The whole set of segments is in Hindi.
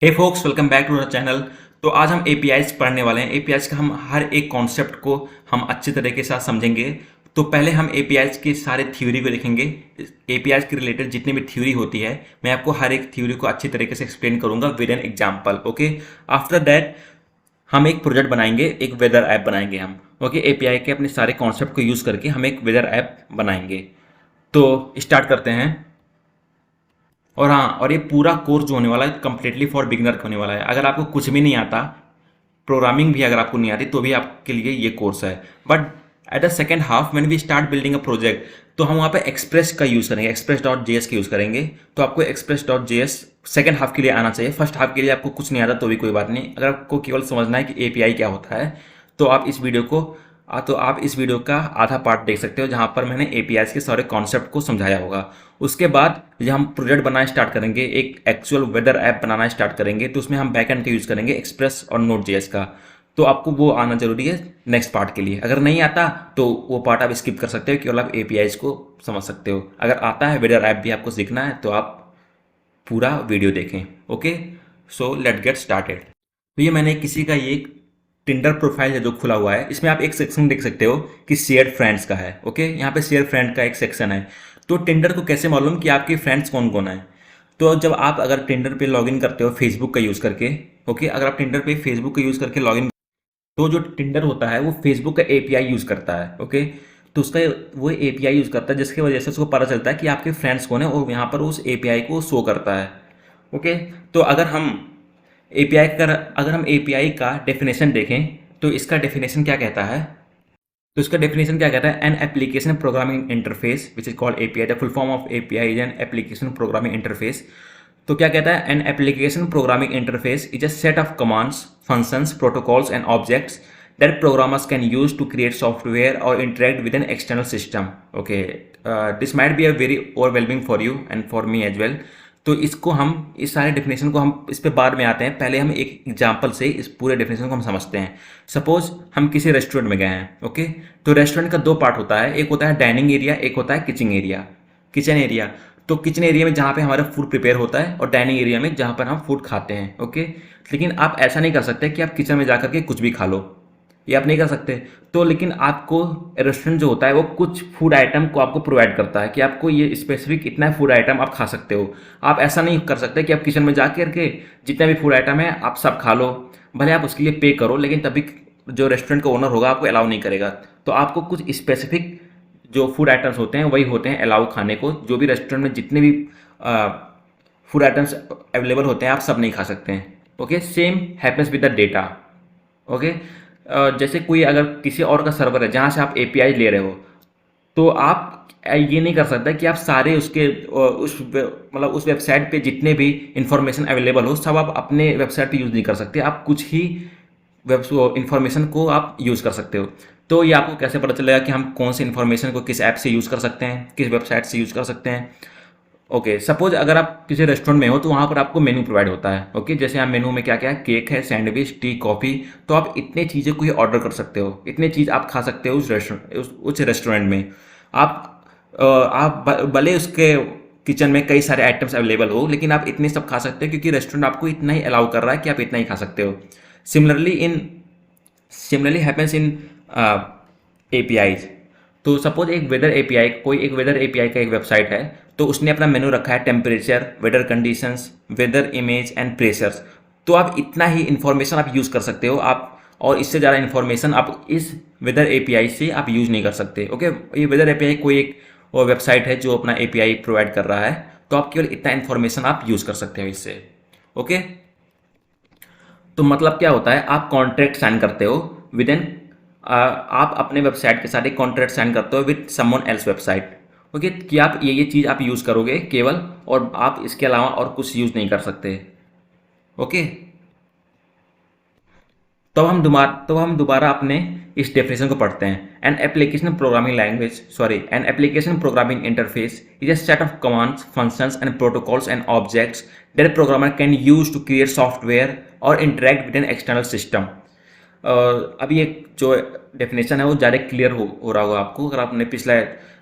Hey folks, welcome back to the channel. तो आज हम एपीआईज पढ़ने वाले हैं। एपीआईज का हम हर एक कॉन्सेप्ट को हम अच्छे तरीके से समझेंगे। तो पहले हम एपीआईज की सारे थ्योरी को देखेंगे। एपीआईज के रिलेटेड जितनी भी थ्योरी होती है, मैं आपको हर एक थ्योरी को अच्छी तरीके से एक्सप्लेन करूंगा with an example. Okay, after that हम एक प्रोजेक्ट बनाएंगे, एक वेदर ऐप बनाएंगे हम। ओके, एपीआई के अपने सारे कॉन्सेप्ट को यूज़ करके हम एक वेदर ऐप बनाएंगे। तो स्टार्ट करते हैं। और हाँ, और ये पूरा कोर्स जो होने वाला है कम्प्लीटली फॉर बिगनर होने वाला है। अगर आपको कुछ भी नहीं आता, प्रोग्रामिंग भी अगर आपको नहीं आती, तो भी आपके लिए ये कोर्स है। But at the second half when we start building a project, तो हम वहाँ पे एक्सप्रेस का यूज़ करेंगे, एक्सप्रेस डॉट जे एस का यूज़ करेंगे। तो आपको Express dot J S second half के लिए आना चाहिए। फर्स्ट हाफ के लिए आपको कुछ नहीं आता तो भी कोई बात नहीं। अगर आपको केवल समझना है कि एपीआई क्या होता है, तो आप इस वीडियो को तो आप इस वीडियो का आधा पार्ट देख सकते हो, जहाँ पर मैंने एपीआईज के सारे कॉन्सेप्ट को समझाया होगा। उसके बाद जब हम प्रोजेक्ट बनाना स्टार्ट करेंगे, एक एक्चुअल वेदर ऐप बनाना स्टार्ट करेंगे, तो उसमें हम बैकएंड का यूज़ करेंगे, एक्सप्रेस और नोट जेएस का। तो आपको वो आना जरूरी है नेक्स्ट पार्ट के लिए। अगर नहीं आता तो वो पार्ट आप स्किप कर सकते हो, केवल आप एपीआईज को समझ सकते हो। अगर आता है वेदर ऐप भी आपको सीखना है, तो आप पूरा वीडियो देखें। Okay, so let get started. तो ये मैंने किसी का ये टिंडर प्रोफाइल है जो खुला हुआ है। इसमें आप एक सेक्शन देख सकते हो कि शेयर फ्रेंड्स का है। ओके, यहाँ पे शेयर फ्रेंड का एक सेक्शन है। तो टिंडर को कैसे मालूम कि आपके फ्रेंड्स कौन कौन है? तो जब आप अगर टिंडर पे लॉगिन करते हो फेसबुक का यूज़ करके, ओके, अगर आप टिंडर पे फेसबुक का यूज़ करके लॉगिन, तो जो टिंडर होता है वो फेसबुक का एपीआई यूज़ करता है। ओके, तो उसका वो एपीआई यूज़ करता है, जिसकी वजह से उसको पता चलता है कि आपके फ्रेंड्स कौन है, और यहाँ पर उस एपीआई को शो करता है। ओके, तो अगर हम एपीआई का डेफिनेशन देखें, तो इसका डेफिनेशन क्या कहता है? तो इसका डेफिनेशन क्या कहता है? N application programming interface which is called API. The full form of API is an application programming interface. तो क्या कहता है? N application programming interface is a set of commands, functions, protocols and objects that programmers can use to create software or interact with an external system. Okay, this might be a very overwhelming for you and for me as well. तो इसको हम इस सारे डेफिनेशन को हम इस पे बाद में आते हैं। पहले हम एक एग्जांपल से इस पूरे डेफिनेशन को हम समझते हैं। सपोज हम किसी रेस्टोरेंट में गए हैं। ओके, तो रेस्टोरेंट का दो पार्ट होता है, एक होता है डाइनिंग एरिया, एक होता है किचन एरिया। तो किचन एरिया में जहाँ पे हमारा फूड प्रिपेयर होता है, और डाइनिंग एरिया में जहाँ पर हम फूड खाते हैं। ओके, लेकिन आप ऐसा नहीं कर सकते कि आप किचन में जाकर के कुछ भी खा लो, ये आप नहीं कर सकते। तो लेकिन आपको रेस्टोरेंट जो होता है वो कुछ फूड आइटम को आपको प्रोवाइड करता है कि आपको ये स्पेसिफिक इतना फूड आइटम आप खा सकते हो। आप ऐसा नहीं कर सकते कि आप किचन में जा करके जितना भी फूड आइटम है आप सब खा लो, भले आप उसके लिए पे करो, लेकिन तभी जो रेस्टोरेंट का ओनर होगा आपको अलाउ नहीं करेगा। तो आपको कुछ स्पेसिफिक जो फूड आइटम्स होते हैं वही होते हैं अलाउ खाने को। जो भी रेस्टोरेंट में जितने भी फूड आइटम्स अवेलेबल होते हैं आप सब नहीं खा सकते हैं। Okay, same happens with the data. Okay, जैसे कोई अगर किसी और का सर्वर है जहाँ से आप एपीआई ले रहे हो, तो आप ये नहीं कर सकते कि आप सारे उसके मतलब उस वेबसाइट पे जितने भी इंफॉर्मेशन अवेलेबल हो सब आप अपने वेबसाइट पे यूज़ नहीं कर सकते। आप कुछ ही वेब इंफॉर्मेशन को आप यूज़ कर सकते हो। तो ये आपको कैसे पता चलेगा कि हम कौन सी इंफॉर्मेशन को किस ऐप से यूज़ कर सकते हैं, किस वेबसाइट से यूज़ कर सकते हैं? ओके, सपोज अगर आप किसी रेस्टोरेंट में हो तो वहाँ पर आपको मेनू प्रोवाइड होता है। ओके, जैसे यहाँ मेनू में क्या क्या है, केक है, सैंडविच, टी, कॉफ़ी। तो आप इतने चीज़ें को ही ऑर्डर कर सकते हो, इतने चीज़ आप खा सकते हो उस रेस्टोरेंट में। आप भले उसके किचन में कई सारे आइटम्स अवेलेबल हो, लेकिन आप इतने सब खा सकते हो क्योंकि रेस्टोरेंट आपको इतना ही अलाउ कर रहा है कि आप इतना ही खा सकते हो। Similarly in similarly happens in APIs. तो सपोज एक वेदर एपीआई, कोई एक वेदर एपीआई का एक वेबसाइट है, तो उसने अपना मेनू रखा है temperature, weather conditions, weather image and pressures. तो आप इतना ही इन्फॉर्मेशन आप यूज़ कर सकते हो, आप और इससे ज़्यादा इन्फॉर्मेशन आप इस वेदर एपीआई से आप यूज़ नहीं कर सकते। ओके, ये वेदर एपीआई कोई एक वेबसाइट है जो अपना एपीआई प्रोवाइड कर रहा है, तो आप केवल इतना इन्फॉर्मेशन आप यूज़ कर सकते हो इससे। ओके, तो मतलब क्या होता है, आप कॉन्ट्रैक्ट साइन करते हो विद एन आप अपने वेबसाइट के साथ एक कॉन्ट्रैक्ट साइन करते हो with someone else website. Okay, कि आप ये चीज़ आप यूज़ करोगे केवल, और आप इसके अलावा और कुछ यूज़ नहीं कर सकते। ओके, तो हम दोबारा अपने इस डेफिनेशन को पढ़ते हैं। An application programming interface is a set of commands, functions and protocols and objects that programmer can use to create software और interact with an external system. अभी एक जो डेफिनेशन है वो ज़्यादा क्लियर हो रहा होगा आपको, अगर आपने पिछला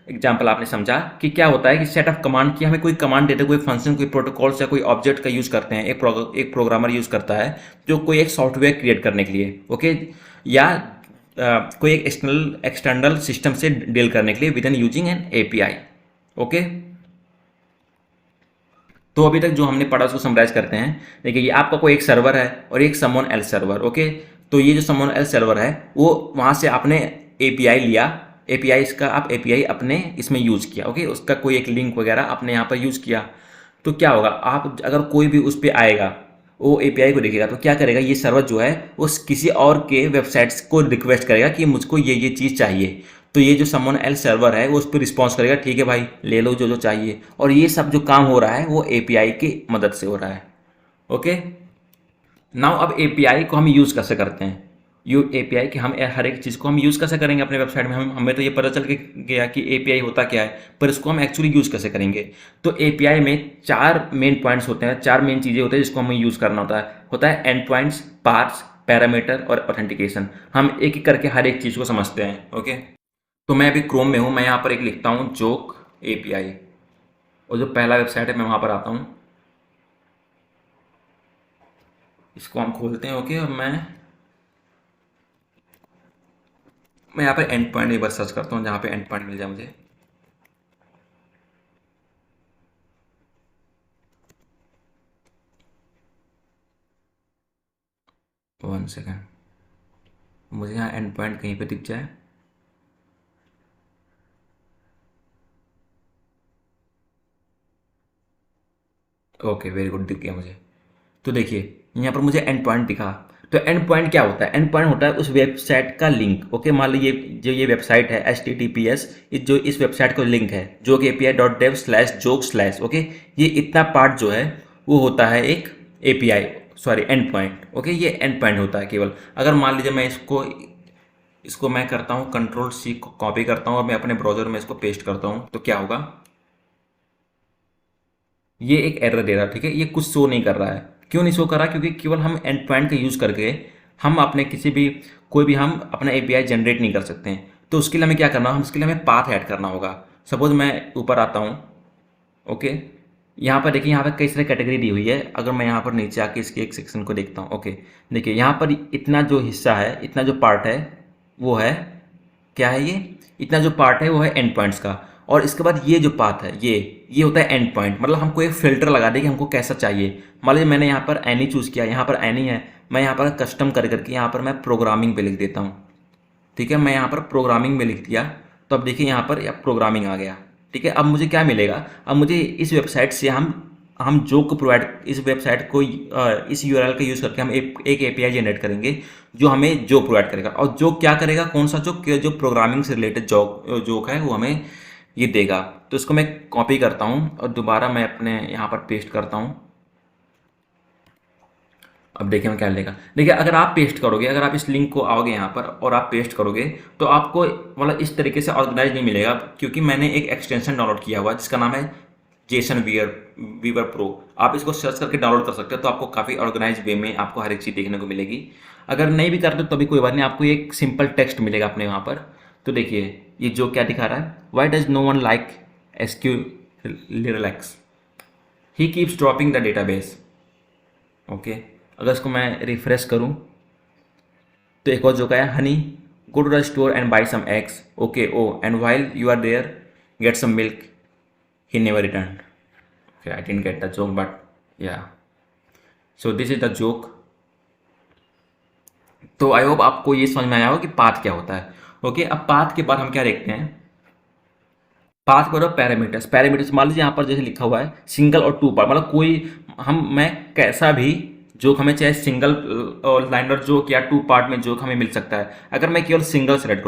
एग्जाम्पल आपने समझा कि क्या होता है कि सेट ऑफ कमांड की हमें कोई कमांड देते हैं, कोई फंक्शन, कोई प्रोटोकॉल्स या कोई ऑब्जेक्ट का यूज़ करते हैं, एक प्रोग्रामर यूज़ करता है जो कोई एक सॉफ्टवेयर क्रिएट करने के लिए, ओके, या कोई एक एक्सटर्नल सिस्टम से डील करने के लिए with in using N API, okay. तो अभी तक जो हमने पढ़ा उसको समराइज करते हैं। देखिए ये आपका कोई एक सर्वर है और एक समवन एल सर्वर, ओके। तो ये जो समवन एल सर्वर है वो वहाँ से आपने एपीआई लिया, एपीआई इसका आप एपीआई अपने इसमें यूज़ किया, ओके, उसका कोई एक लिंक वगैरह आपने यहाँ पर यूज़ किया। तो क्या होगा, आप अगर कोई भी उस पर आएगा वो एपीआई को देखेगा तो क्या करेगा, ये सर्वर जो है वो किसी और के वेबसाइट्स को रिक्वेस्ट करेगा कि मुझको ये चीज़ चाहिए। तो ये जो समवन एल सर्वर है वो उस पर रिस्पॉन्स करेगा, ठीक है भाई ले लो जो जो चाहिए। और ये सब जो काम हो रहा है वो एपीआई की मदद से हो रहा है, ओके। नाउ अब एपीआई को हम यूज़ कैसे करते हैं, यू एपीआई कि हम हर एक चीज़ को हम यूज़ कैसे करेंगे अपने वेबसाइट में। हमें तो ये पता चल गया कि एपीआई होता क्या है, पर इसको हम एक्चुअली यूज़ कैसे करेंगे। तो एपीआई में 4 मेन पॉइंट्स होते हैं, 4 मेन चीज़ें होती हैं जिसको हमें यूज़ करना होता है एंड पॉइंट्स, पार्ट्स, पैरामीटर और ऑथेंटिकेशन। हम एक एक करके हर एक चीज़ को समझते हैं, ओके। तो मैं अभी क्रोम में हूँ, मैं यहाँ पर एक लिखता हूँ जोक एपीआई, और जो पहला वेबसाइट है मैं वहाँ पर आता हूँ, इसको हम खोलते हैं, ओके। और मैं यहाँ पर एंड पॉइंट एक बार सर्च करता हूँ जहाँ पे एंड पॉइंट मिल जाए मुझे। वन सेकेंड, मुझे यहाँ एंड पॉइंट कहीं पे दिख जाए। ओके वेरी गुड, दिख गया मुझे। तो देखिए यहाँ पर मुझे एंड पॉइंट दिखा। तो एंड पॉइंट क्या होता है, एंड पॉइंट होता है उस वेबसाइट का लिंक, ओके। मान लीजिए जो ये वेबसाइट है HTTPS, जो इस वेबसाइट का लिंक है जोक api.dev/joke/, ओके, ये इतना पार्ट जो है वो होता है एक API, sorry and point, okay. ये एंड पॉइंट होता है केवल। अगर मान लीजिए मैं इसको मैं करता हूँ Ctrl+C को कॉपी करता हूँ और मैं अपने ब्राउजर में इसको पेस्ट करता हूँ, तो क्या होगा, ये एक एरर दे रहा है, ठीक है। ये कुछ शो नहीं कर रहा है, क्यों नहीं शो कर रहा, क्योंकि केवल हम एंड पॉइंट का यूज़ करके हम अपने कोई भी हम अपना एपीआई जनरेट नहीं कर सकते हैं। तो उसके लिए हमें क्या करना, हम उसके लिए हमें पाथ ऐड करना होगा। सपोज मैं ऊपर आता हूँ, ओके। यहाँ पर देखिए यहाँ पर कई सारी कैटेगरी दी हुई है। अगर मैं यहाँ पर नीचे आके इसके एक सेक्शन को देखता हूँ, ओके, देखिए यहाँ पर इतना जो हिस्सा है, इतना जो पार्ट है वो है, क्या है ये, इतना जो पार्ट है वो है एंड पॉइंट्स का। और इसके बाद ये जो पाथ है ये होता है एंड पॉइंट। मतलब हमको एक फिल्टर लगा दें कि हमको कैसा चाहिए। मान लीजिए मैंने यहाँ पर एनी चूज़ किया, यहाँ पर एनी है, मैं यहाँ पर कस्टम करके यहाँ पर मैं प्रोग्रामिंग पे लिख देता हूँ, ठीक है। मैं यहाँ पर प्रोग्रामिंग में लिख दिया, तो अब देखिए यहाँ पर प्रोग्रामिंग आ गया, ठीक है। अब मुझे क्या मिलेगा, अब मुझे इस वेबसाइट से हम जो को प्रोवाइड, इस वेबसाइट को इस यूआरएल का यूज़ करके हम एक एपीआई जनरेट करेंगे जो हमें जो प्रोवाइड करेगा। और जो क्या करेगा, कौन सा जो प्रोग्रामिंग से रिलेटेड जोक है वो हमें ये देगा। तो इसको मैं कॉपी करता हूँ और दोबारा मैं अपने यहाँ पर पेस्ट करता हूँ। अब देखिए मैं क्या लेगा, देखिए अगर आप पेस्ट करोगे, अगर आप इस लिंक को आओगे यहाँ पर और आप पेस्ट करोगे तो आपको मतलब इस तरीके से ऑर्गेनाइज नहीं मिलेगा, क्योंकि मैंने एक एक्सटेंशन डाउनलोड किया हुआ है जिसका नाम है जेसन वीवर प्रो। आप इसको सर्च करके डाउनलोड कर सकते हो, तो आपको काफ़ी ऑर्गेनाइज वे में आपको हर एक चीज़ देखने को मिलेगी। अगर नहीं भी करते तो भी कोई बात नहीं, आपको एक सिंपल टेक्स्ट मिलेगा अपने वहाँ पर। तो देखिए ये जो क्या दिखा रहा है, why does no one like SQL relax, he keeps dropping the database, okay. अगर इसको मैं रिफ्रेश करूं तो एक और जो है, honey go to the store and buy some eggs, okay, oh and while you are there get some milk, he never return. Okay I didn't get the joke but yeah, so this is the joke. तो आई होप आपको ये समझ में आया हो कि पाथ क्या होता है, ओके। अब पाथ के बाद हम क्या देखते हैं, पाथ पर पैरामीटर्स मान लीजिए यहाँ पर जैसे लिखा हुआ है सिंगल और टू पार्ट, मतलब मैं कैसा भी जोक, हमें चाहे सिंगल लाइनर जोक या टू पार्ट में जोक हमें मिल सकता है। अगर मैं केवल सिंगल सेलेक्ट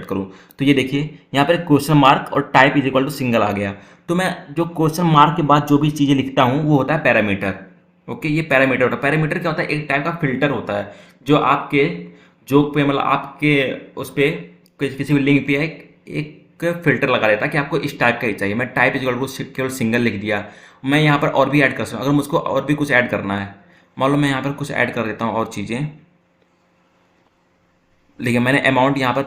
करूँ तो ये देखिए यहाँ पर क्वेश्चन मार्क और type is equal to single आ गया। तो मैं जो क्वेश्चन मार्क के बाद जो भी चीज़ें लिखता हूँ वो होता है पैरामीटर, ओके। ये पैरामीटर होता है। पैरामीटर क्या होता है, एक टाइप का फिल्टर होता है जो आपके जोक पे, मतलब आपके उस पर किसी भी लिंक पे एक फिल्टर लगा देता है कि आपको इस टाइप का ही चाहिए। मैं टाइप इज इक्वल टू केवल सिंगल लिख दिया। मैं यहाँ पर और भी ऐड कर सकता हूँ, अगर मुझको और भी कुछ ऐड करना है, मान लो मैं यहाँ पर कुछ ऐड कर देता हूँ और चीज़ें, देखिए मैंने अमाउंट यहाँ पर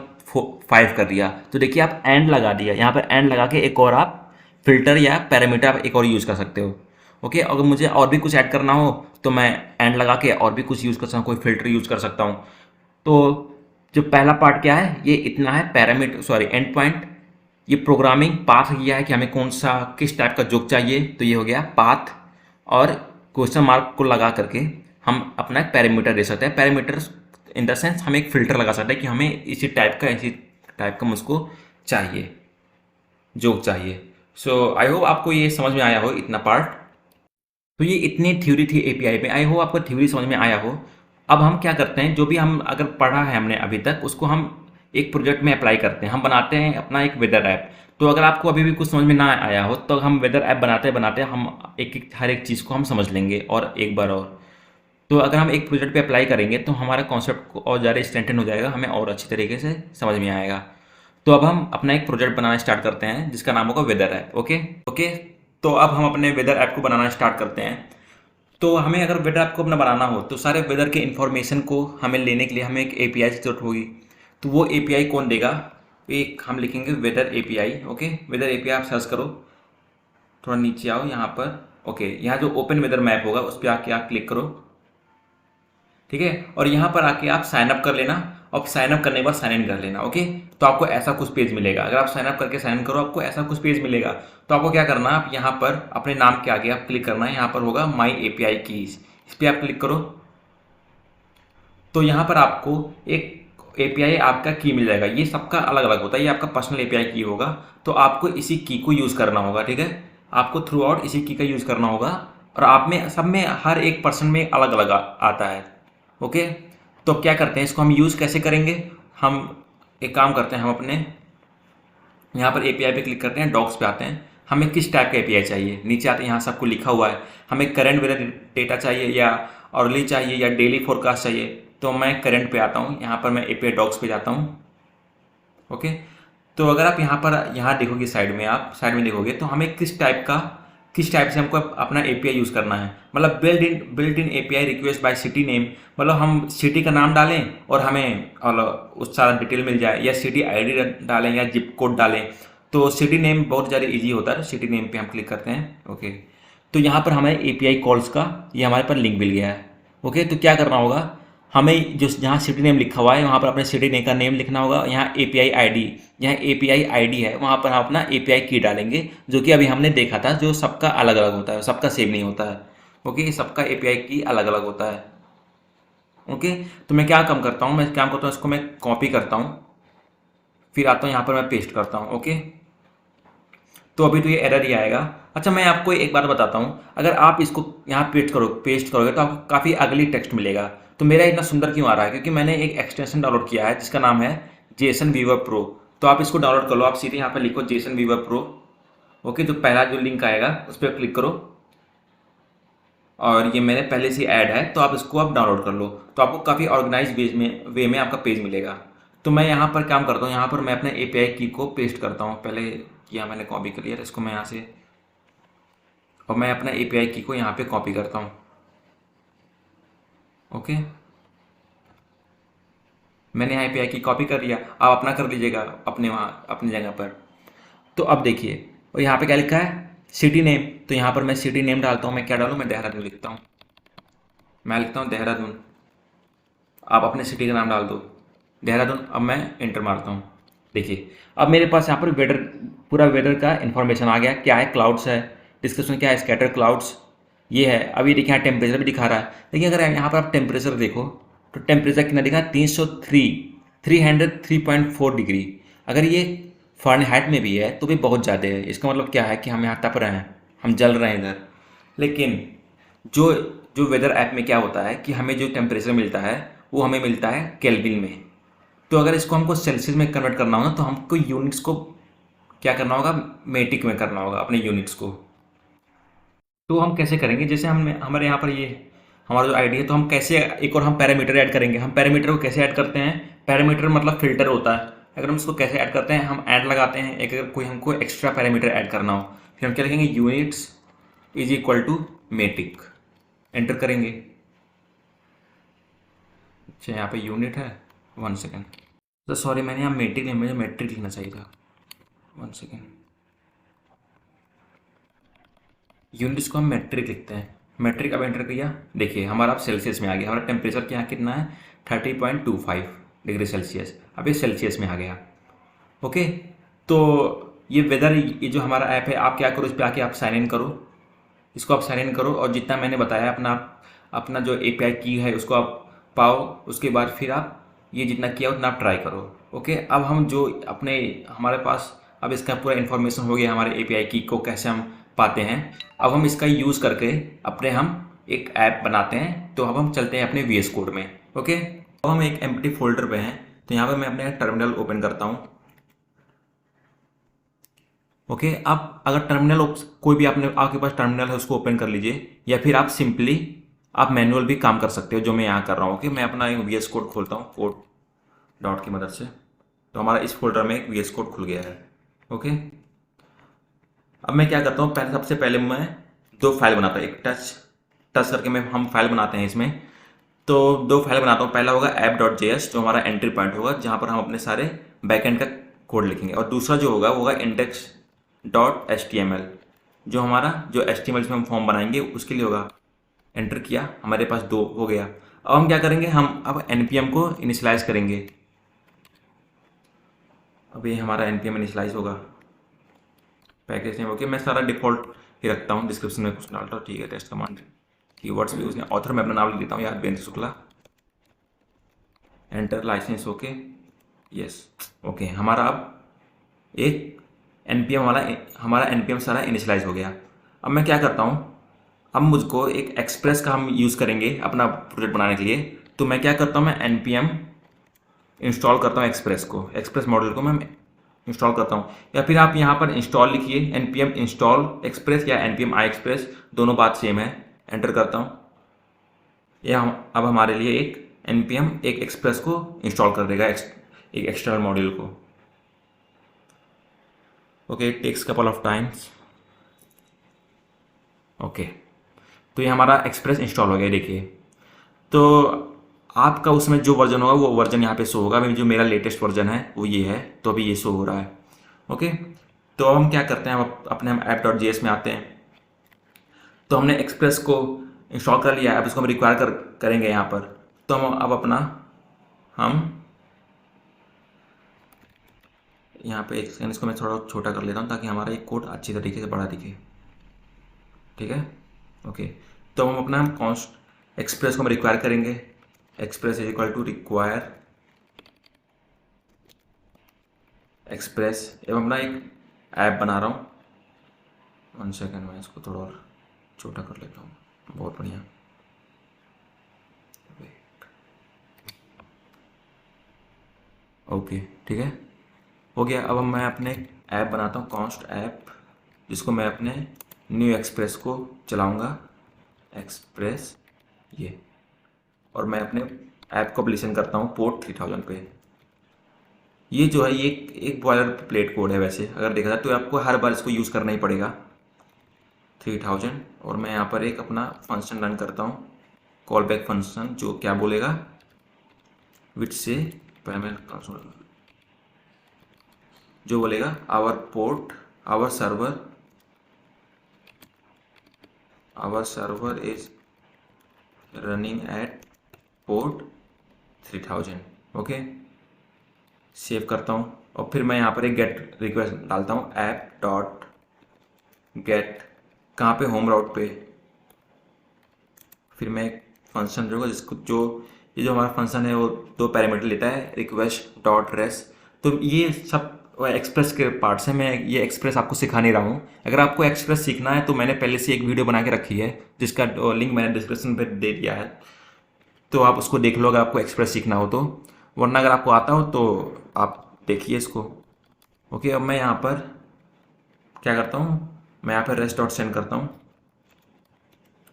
5 कर दिया, तो देखिए आप एंड लगा दिया, यहाँ पर एंड लगा के एक और आप फिल्टर या पैरामीटर आप एक और यूज़ कर सकते हो। ओके, अगर मुझे और भी कुछ ऐड करना हो तो मैं एंड लगा के और भी कुछ यूज़ कर सकता हूँ, कोई फिल्टर यूज़ कर सकता हूँ। तो जो पहला पार्ट क्या है, ये इतना है पैरामीटर, सॉरी एंड पॉइंट। ये प्रोग्रामिंग पाथ किया है कि हमें कौन सा किस टाइप का जोक चाहिए, तो ये हो गया पाथ। और क्वेश्चन मार्क को लगा करके हम अपना एक पैरामीटर दे सकते हैं। पैरामीटर इन द सेंस हम एक फ़िल्टर लगा सकते हैं कि हमें इसी टाइप का मुझको चाहिए, जोक चाहिए। सो आई होप आपको ये समझ में आया हो इतना पार्ट। तो ये इतनी थ्योरी थी एपीआई पे, आई होप आपको थ्योरी समझ में आया हो। अब हम क्या करते हैं, जो भी हम अगर पढ़ा है हमने अभी तक, उसको हम एक प्रोजेक्ट में अप्लाई करते हैं। हम बनाते हैं अपना एक वेदर ऐप। तो अगर आपको अभी भी कुछ समझ में ना आया हो तो हम वेदर ऐप बनाते बनाते हम हर एक चीज़ को हम समझ लेंगे और एक बार और। तो अगर हम एक प्रोजेक्ट पे अप्लाई करेंगे तो हमारा कॉन्सेप्ट और ज़्यादा स्ट्रेंथन हो जाएगा, हमें और अच्छी तरीके से समझ में आएगा। तो अब हम अपना एक प्रोजेक्ट बनाना स्टार्ट करते हैं जिसका नाम होगा वेदर ऐप। ओके ओके, तो अब हम अपने वेदर ऐप को बनाना स्टार्ट करते हैं। तो हमें अगर वेदर ऐप को अपना बनाना हो तो सारे वेदर के इन्फॉर्मेशन को हमें लेने के लिए हमें एक एपीआई की जरूरत होगी। तो वो एपीआई कौन देगा, एक हम लिखेंगे weather API. Okay, weather API आप सर्च करो, थोड़ा नीचे आओ यहाँ पर। ओके, यहाँ जो ओपन वेदर मैप होगा उस पर आके आप क्लिक करो, ठीक है। और यहाँ पर आके आप साइन अप कर लेना, और साइन अप करने के बाद साइन इन कर लेना। ओके, तो आपको ऐसा कुछ पेज मिलेगा। अगर आप साइन अप करके साइन इन करो आपको ऐसा कुछ पेज मिलेगा। तो आपको क्या करना है, आप यहाँ पर अपने नाम के आगे आप क्लिक करना है, यहाँ पर होगा माई एपीआई कीज, इस पर आप क्लिक करो। तो यहाँ पर आपको एक एपीआई आपका की मिल जाएगा। ये सबका अलग अलग होता है, ये आपका पर्सनल एपीआई की होगा। तो आपको इसी की को यूज़ करना होगा, ठीक है। आपको थ्रू आउट इसी की का यूज़ करना होगा, और आप में सब में हर एक पर्सन में अलग अलग आता है। ओके, तो क्या करते हैं, इसको हम यूज़ कैसे करेंगे। हम एक काम करते हैं, हम अपने यहाँ पर एपीआई पे क्लिक करते हैं, डॉक्स पे आते हैं। हमें किस टाइप का एपीआई चाहिए, नीचे आते हैं, यहाँ सबको लिखा हुआ है। हमें करंट वेदर डेटा चाहिए या अर्ली चाहिए या डेली फोरकास्ट चाहिए। तो मैं करंट पे आता हूँ, यहाँ पर मैं एपीआई डॉक्स पे जाता हूँ। ओके, तो अगर आप यहाँ देखोगे साइड में, आप साइड में देखोगे तो हमें किस टाइप से हमको अपना एपीआई यूज़ करना है। मतलब build in API request bye city name, मतलब हम सिटी का नाम डालें और हमें उस सारा डिटेल मिल जाए, या सिटी आईडी डालें या जिप कोड डालें। तो सिटी नेम बहुत ज़्यादा इजी होता है, सिटी नेम पे हम क्लिक करते हैं। ओके, तो यहाँ पर हमें एपीआई कॉल्स का ये हमारे पर लिंक मिल गया है। ओके, तो क्या करना होगा, हमें जो जहाँ सिटी नेम लिखा हुआ है वहाँ पर अपने सिटी नेम का नेम लिखना होगा। यहाँ एपीआई आईडी, यहाँ एपीआई आईडी है, वहाँ पर हम अपना एपीआई की डालेंगे, जो कि अभी हमने देखा था, जो सबका अलग अलग होता है, सबका सेम नहीं होता है। ओके, सबका एपीआई की अलग अलग होता है। ओके, तो मैं क्या काम करता हूँ, इसको मैं कॉपी करता हूँ, फिर आता हूँ यहाँ पर मैं पेस्ट करता हूँ। ओके, तो अभी तो ये एरर ही आएगा। अच्छा, मैं आपको एक बात बताता हूँ, अगर आप इसको यहाँ पेस्ट करोगे तो आपको काफ़ी अगली टेक्स्ट मिलेगा। तो मेरा इतना सुंदर क्यों आ रहा है, क्योंकि मैंने एक एक्सटेंशन डाउनलोड किया है जिसका नाम है जेसन वीवर प्रो। तो आप इसको डाउनलोड कर लो, आप सीधे यहाँ पर लिखो जेसन वीवर प्रो। ओके, जो पहला जो लिंक आएगा उस पर क्लिक करो, और ये मेरे पहले से ऐड है, तो आप इसको आप डाउनलोड कर लो। तो आपको काफ़ी ऑर्गेनाइज वे में आपका पेज मिलेगा। तो मैं यहाँ पर काम करता हूँ, यहाँ पर मैं अपने एपीआई की को पेस्ट करता हूँ। पहले किया मैंने, कॉपी कर लिया, इसको मैं यहाँ से, और मैं अपना एपीआई की को यहाँ पे कॉपी करता हूँ। ओके, मैंने यहाँ एपीआई की कॉपी कर लिया, आप अपना कर लीजिएगा अपने वहाँ अपनी जगह पर। तो अब देखिए, और यहाँ पे क्या लिखा है, सिटी नेम। तो यहाँ पर मैं सिटी नेम डालता हूँ, मैं क्या डालूँ, मैं देहरादून लिखता हूँ, मैं लिखता हूँ देहरादून। आप अपने सिटी का नाम डाल दो, देहरादून। अब मैं इंटर मारता हूँ। देखिए, अब मेरे पास यहाँ पर वेदर, पूरा वेदर का इन्फॉर्मेशन आ गया। क्या है, क्लाउड्स है, डिस्क्रिप्शन क्या है, स्कैटर क्लाउड्स ये है। अभी देखिए यहाँ टेम्परेचर भी दिखा रहा है। देखिए अगर यहाँ पर आप टेम्परेचर देखो तो टेम्परेचर कितना दिखा, 303.4 डिग्री। अगर ये फ़ारेनहाइट में भी है तो भी बहुत ज़्यादा है। इसका मतलब क्या है कि हम यहाँ तप रहे हैं, हम जल रहे हैं इधर। लेकिन जो जो वेदर ऐप में क्या होता है कि हमें जो टेम्परेचर मिलता है वो हमें मिलता है केल्विन में। तो अगर इसको हमको सेल्सियस में कन्वर्ट करना होगा तो हमको यूनिट्स को क्या करना होगा, मेटिक में करना होगा अपने यूनिट्स को। तो हम कैसे करेंगे, जैसे हम हमारे यहाँ पर ये हमारा जो आईडी है, तो हम कैसे एक और हम पैरामीटर ऐड करेंगे। हम पैरामीटर को कैसे ऐड करते हैं, पैरामीटर मतलब फिल्टर होता है। अगर हम इसको कैसे ऐड करते हैं, हम ऐड लगाते हैं एक, अगर कोई हमको एक्स्ट्रा पैरामीटर ऐड करना हो, फिर हम क्या लिखेंगे, units is equal to metric, enter करेंगे। अच्छा, यहाँ पे यूनिट है, 1 सेकेंड। तो सॉरी, मैंने यहाँ मेट्रिक नहीं, मुझे मैट्रिक लिखना चाहिए था। 1 सेकेंड। यूनिट्स को हम मैट्रिक लिखते हैं। मैट्रिक अब एंटर किया, देखिए हमारा अब सेल्सियस में आ गया। हमारा टेम्परेचर क्या कितना है, 30.25 डिग्री सेल्सियस। अब ये सेल्सियस में आ गया। ओके, तो ये वेदर, ये जो हमारा ऐप है, आप क्या करो, इस पर आके आप साइन इन करो। इसको आप साइन इन करो और जितना मैंने बताया अपना अपना जो एपीआई की है उसको आप पाओ। उसके बाद फिर आप ये जितना किया उतना आप ट्राई करो। ओके, अब हम जो अपने हमारे पास अब इसका पूरा इन्फॉर्मेशन हो गया हमारे एपीआई की को कैसे हम पाते हैं। अब हम इसका यूज़ करके अपने हम एक ऐप बनाते हैं। तो अब हम चलते हैं अपने वीएस कोड में। ओके, अब हम एक एम्प्टी फोल्डर पे हैं। तो यहाँ पे मैं अपने टर्मिनल ओपन करता हूँ। ओके, आप अगर टर्मिनल कोई भी आपके पास टर्मिनल है उसको ओपन कर लीजिए, या फिर आप सिंपली आप मैनुअल भी काम कर सकते हो, जो मैं यहाँ कर रहा हूँ। ओके, मैं अपना एक वीएस कोड खोलता हूँ कोड डॉट की मदद से। तो हमारा इस फोल्डर में एक वीएस कोड खुल गया है। ओके, अब मैं क्या करता हूँ, सबसे पहले मैं दो फाइल बनाता हूँ। एक टच टच करके मैं हम फाइल बनाते हैं इसमें। तो दो फाइल बनाता हूँ। पहला होगा app.js, जो हमारा एंट्री पॉइंट होगा जहाँ पर हम अपने सारे बैकएंड का कोड लिखेंगे। और दूसरा जो होगा वो होगा index.html, जो हमारा जो HTML में हम फॉर्म बनाएंगे उसके लिए होगा। एंटर किया, हमारे पास दो हो गया। अब हम क्या करेंगे, हम अब npm को इनिशियलाइज करेंगे। अब ये हमारा npm इनिशियलाइज होगा। पैकेज नेम ओके, मैं सारा डिफॉल्ट ही रखता हूँ, डिस्क्रिप्शन में कुछ डालता हूँ। ठीक है, टेस्ट कमांड कीवर्ड्स भी उसने, ऑथर में अपना नाम लिख देता हूँ, यार बेंद्र Shukla. Enter license okay, yes okay. हमारा अब एक npm वाला हमारा npm सारा इनिशियलाइज हो गया। अब मैं क्या करता हूँ, अब मुझको एक एक्सप्रेस का हम यूज़ करेंगे अपना प्रोजेक्ट बनाने के लिए। तो मैं क्या करता हूँ, मैं npm इंस्टॉल करता हूँ एक्सप्रेस को, एक्सप्रेस मॉडल को मैं इंस्टॉल करता हूँ। या फिर आप यहाँ पर इंस्टॉल लिखिए, npm इंस्टॉल एक्सप्रेस या npm आई एक्सप्रेस, दोनों बात सेम है। एंटर करता हूँ। यह अब हमारे लिए एक npm एक एक्सप्रेस को इंस्टॉल कर देगा, एक एक्सटर्नल मॉड्यूल को। Okay, it takes couple of times. Okay, तो ये हमारा एक्सप्रेस इंस्टॉल हो गया। देखिए, तो आपका उसमें जो वर्जन होगा वो वर्जन यहाँ पे शो होगा। अभी जो मेरा लेटेस्ट वर्जन है वो ये है, तो अभी ये शो हो रहा है। ओके, तो अब हम क्या करते हैं, अब अपने हम app.js में आते हैं। तो हमने एक्सप्रेस को इंस्टॉल कर लिया है, अब इसको हम रिक्वायर करेंगे यहाँ पर। तो हम अब अपना हम यहाँ पे एक सेकंड, इसको मैं थोड़ा छोटा कर लेता हूँ ताकि हमारा एक कोड अच्छी तरीके से बड़ा दिखे। ठीक है, ओके। तो हम अपना कॉन्स्ट एक्सप्रेस को हम रिक्वायर करेंगे। Express is equal to require Express. एवं अपना एक ऐप बना रहा हूँ। 1 सेकेंड, मैं इसको थोड़ा और छोटा कर लेता हूँ। बहुत बढ़िया। ओके, ठीक है, हो गया। अब मैं अपने ऐप बनाता हूँ, कॉन्स्ट ऐप, जिसको मैं अपने न्यू एक्सप्रेस को चलाऊँगा। एक्सप्रेस ये, और मैं अपने ऐप को पब्लिशन करता हूँ पोर्ट 3000 पे। ये जो है ये एक बॉयलर प्लेट कोड है वैसे अगर देखा जाए, तो आपको हर बार इसको यूज़ करना ही पड़ेगा। 3000, और मैं यहाँ पर एक अपना फंक्शन रन करता हूँ, कॉल बैक फंक्शन, जो क्या बोलेगा, विच से पेमेंट जो बोलेगा our port our server is running at port 3000। Okay, save करता हूँ और फिर मैं यहाँ पर एक गेट रिक्वेस्ट डालता हूँ, ऐप डॉट गेट, कहाँ पे, होम राउट पे। फिर मैं एक फंक्शन जो जिसको जो ये जो हमारा फंक्शन है वो दो पैरामीटर लेता है, रिक्वेस्ट डॉट रेस। तो ये सब एक्सप्रेस के पार्ट्स हैं। मैं ये एक्सप्रेस आपको सिखा नहीं रहा हूँ। अगर आपको एक्सप्रेस सीखना है तो मैंने पहले से एक वीडियो बना के रखी है, जिसका लिंक मैंने डिस्क्रिप्शन पे दे दिया है, तो आप उसको देख लो अगर आपको एक्सप्रेस सीखना हो तो। वरना अगर आपको आता हो तो आप देखिए इसको। ओके, अब मैं यहाँ पर क्या करता हूँ, मैं यहाँ पर रेस्ट डॉट सेंड करता हूँ।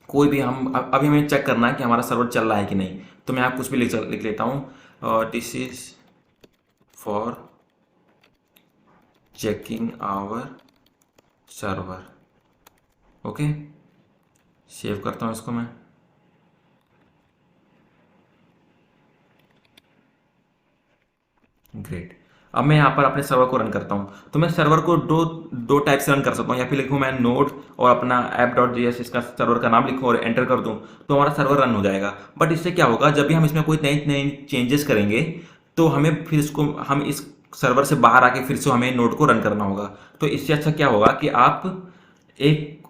कोई भी हम अभी हमें चेक करना है कि हमारा सर्वर चल रहा है कि नहीं, तो मैं आप कुछ भी लिख लेता हूँ, this is for checking our server. Okay, save करता हूँ इसको मैं। ग्रेट। अब मैं यहाँ पर अपने सर्वर को रन करता हूँ, तो मैं सर्वर को दो दो टाइप से रन कर सकता हूँ। या फिर लिखूँ मैं नोड और अपना app.js इसका सर्वर का नाम लिखूँ और एंटर कर दूँ, तो हमारा सर्वर रन हो जाएगा। बट इससे क्या होगा, जब भी हम इसमें कोई नई नई चेंजेस करेंगे तो हमें फिर इसको हम इस सर्वर से बाहर आके फिर से हमें नोड को रन करना होगा। तो इससे अच्छा क्या होगा कि आप एक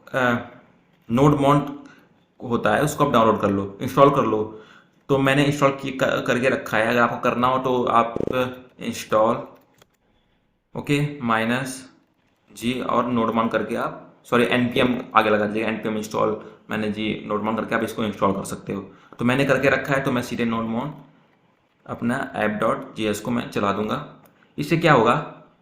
नोड मॉन्ट होता है, उसको आप डाउनलोड कर लो, इंस्टॉल कर लो। तो मैंने इंस्टॉल करके रखा है। अगर आपको करना हो तो आप इंस्टॉल ओके -g और नोडमॉन करके आप सॉरी npm आगे लगा दीजिएगा, npm इंस्टॉल मैंने जी नोडमॉन करके आप इसको इंस्टॉल कर सकते हो। तो मैंने करके रखा है, तो मैं सीधे नोडमॉन अपना app.js को मैं चला दूंगा। इससे क्या होगा,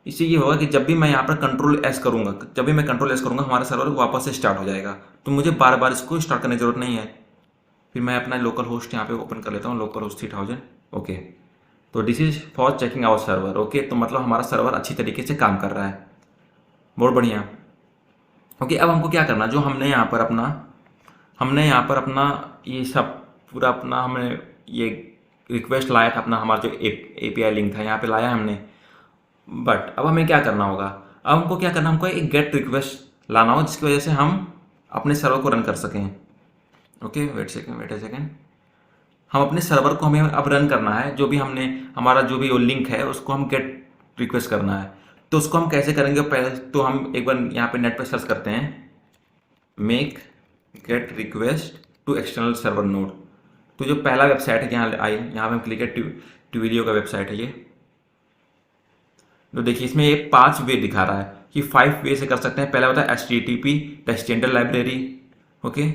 इससे ये होगा कि जब भी मैं यहाँ पर कंट्रोल एस करूँगा, जब भी मैं कंट्रोल एस करूँगा हमारा सर्वर वापस से स्टार्ट हो जाएगा। तो मुझे बार बार इसको स्टार्ट करने की जरूरत नहीं है। फिर मैं अपना लोकल होस्ट यहाँ पे ओपन कर लेता हूँ, लोकल होस्ट 3000। ओके, तो this is for checking our server. Okay, तो मतलब हमारा सर्वर अच्छी तरीके से काम कर रहा है, बहुत बढ़िया। ओके, अब हमको क्या करना, जो हमने यहाँ पर अपना ये सब पूरा अपना हमें ये रिक्वेस्ट लाया था, अपना हमारा जो एपीआई लिंक था यहाँ पे लाया हमने। बट अब हमें क्या करना होगा, अब हमको क्या करना, हमको एक गेट रिक्वेस्ट लाना हो जिसकी वजह से हम अपने सर्वर को रन कर सकें। ओके, वेट ए सेकेंड। हम अपने सर्वर को हमें अब रन करना है, जो भी हमने हमारा जो भी वो लिंक है उसको हम गेट रिक्वेस्ट करना है। तो उसको हम कैसे करेंगे, पहले तो हम एक बार यहाँ पे नेट पे सर्च करते हैं, make get request to external server node. तो जो पहला वेबसाइट है यहाँ आई, यहाँ पे हम क्लिक है, ट्यूविलियो का वेबसाइट है ये। तो देखिए इसमें ये 5 वे दिखा रहा है कि 5 वे से कर सकते हैं। पहला होता है HTTP डेस्टिनेशन लाइब्रेरी। ओके,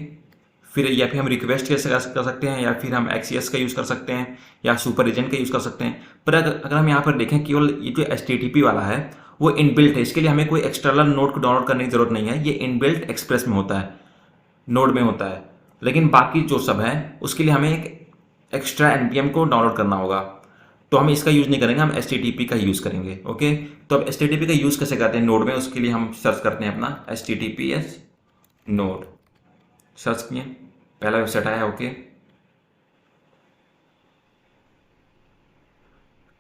फिर या फिर हम रिक्वेस्ट कैसे कर सकते हैं, या फिर हम एक्सीएस का यूज़ कर सकते हैं, या सुपर एजेंट का यूज़ कर सकते हैं। पर अगर हम यहाँ पर देखें, केवल ये जो HTTP वाला है वो इनबिल्ट है, इसके लिए हमें कोई एक्सटर्नल नोड को डाउनलोड करने की जरूरत नहीं है। ये इनबिल्ट एक्सप्रेस में होता है, नोड में होता है। लेकिन बाकी जो सब है उसके लिए हमें एक एक्स्ट्रा npm को डाउनलोड करना होगा। तो हम इसका यूज़ नहीं करेंगे, हम HTTP का यूज़ करेंगे। ओके, तो अब HTTP का यूज़ कैसे करते हैं नोड में, उसके लिए हम सर्च करते हैं अपना HTTPS नोड। सर्च किए, पहला वेबसाइट आया। ओके,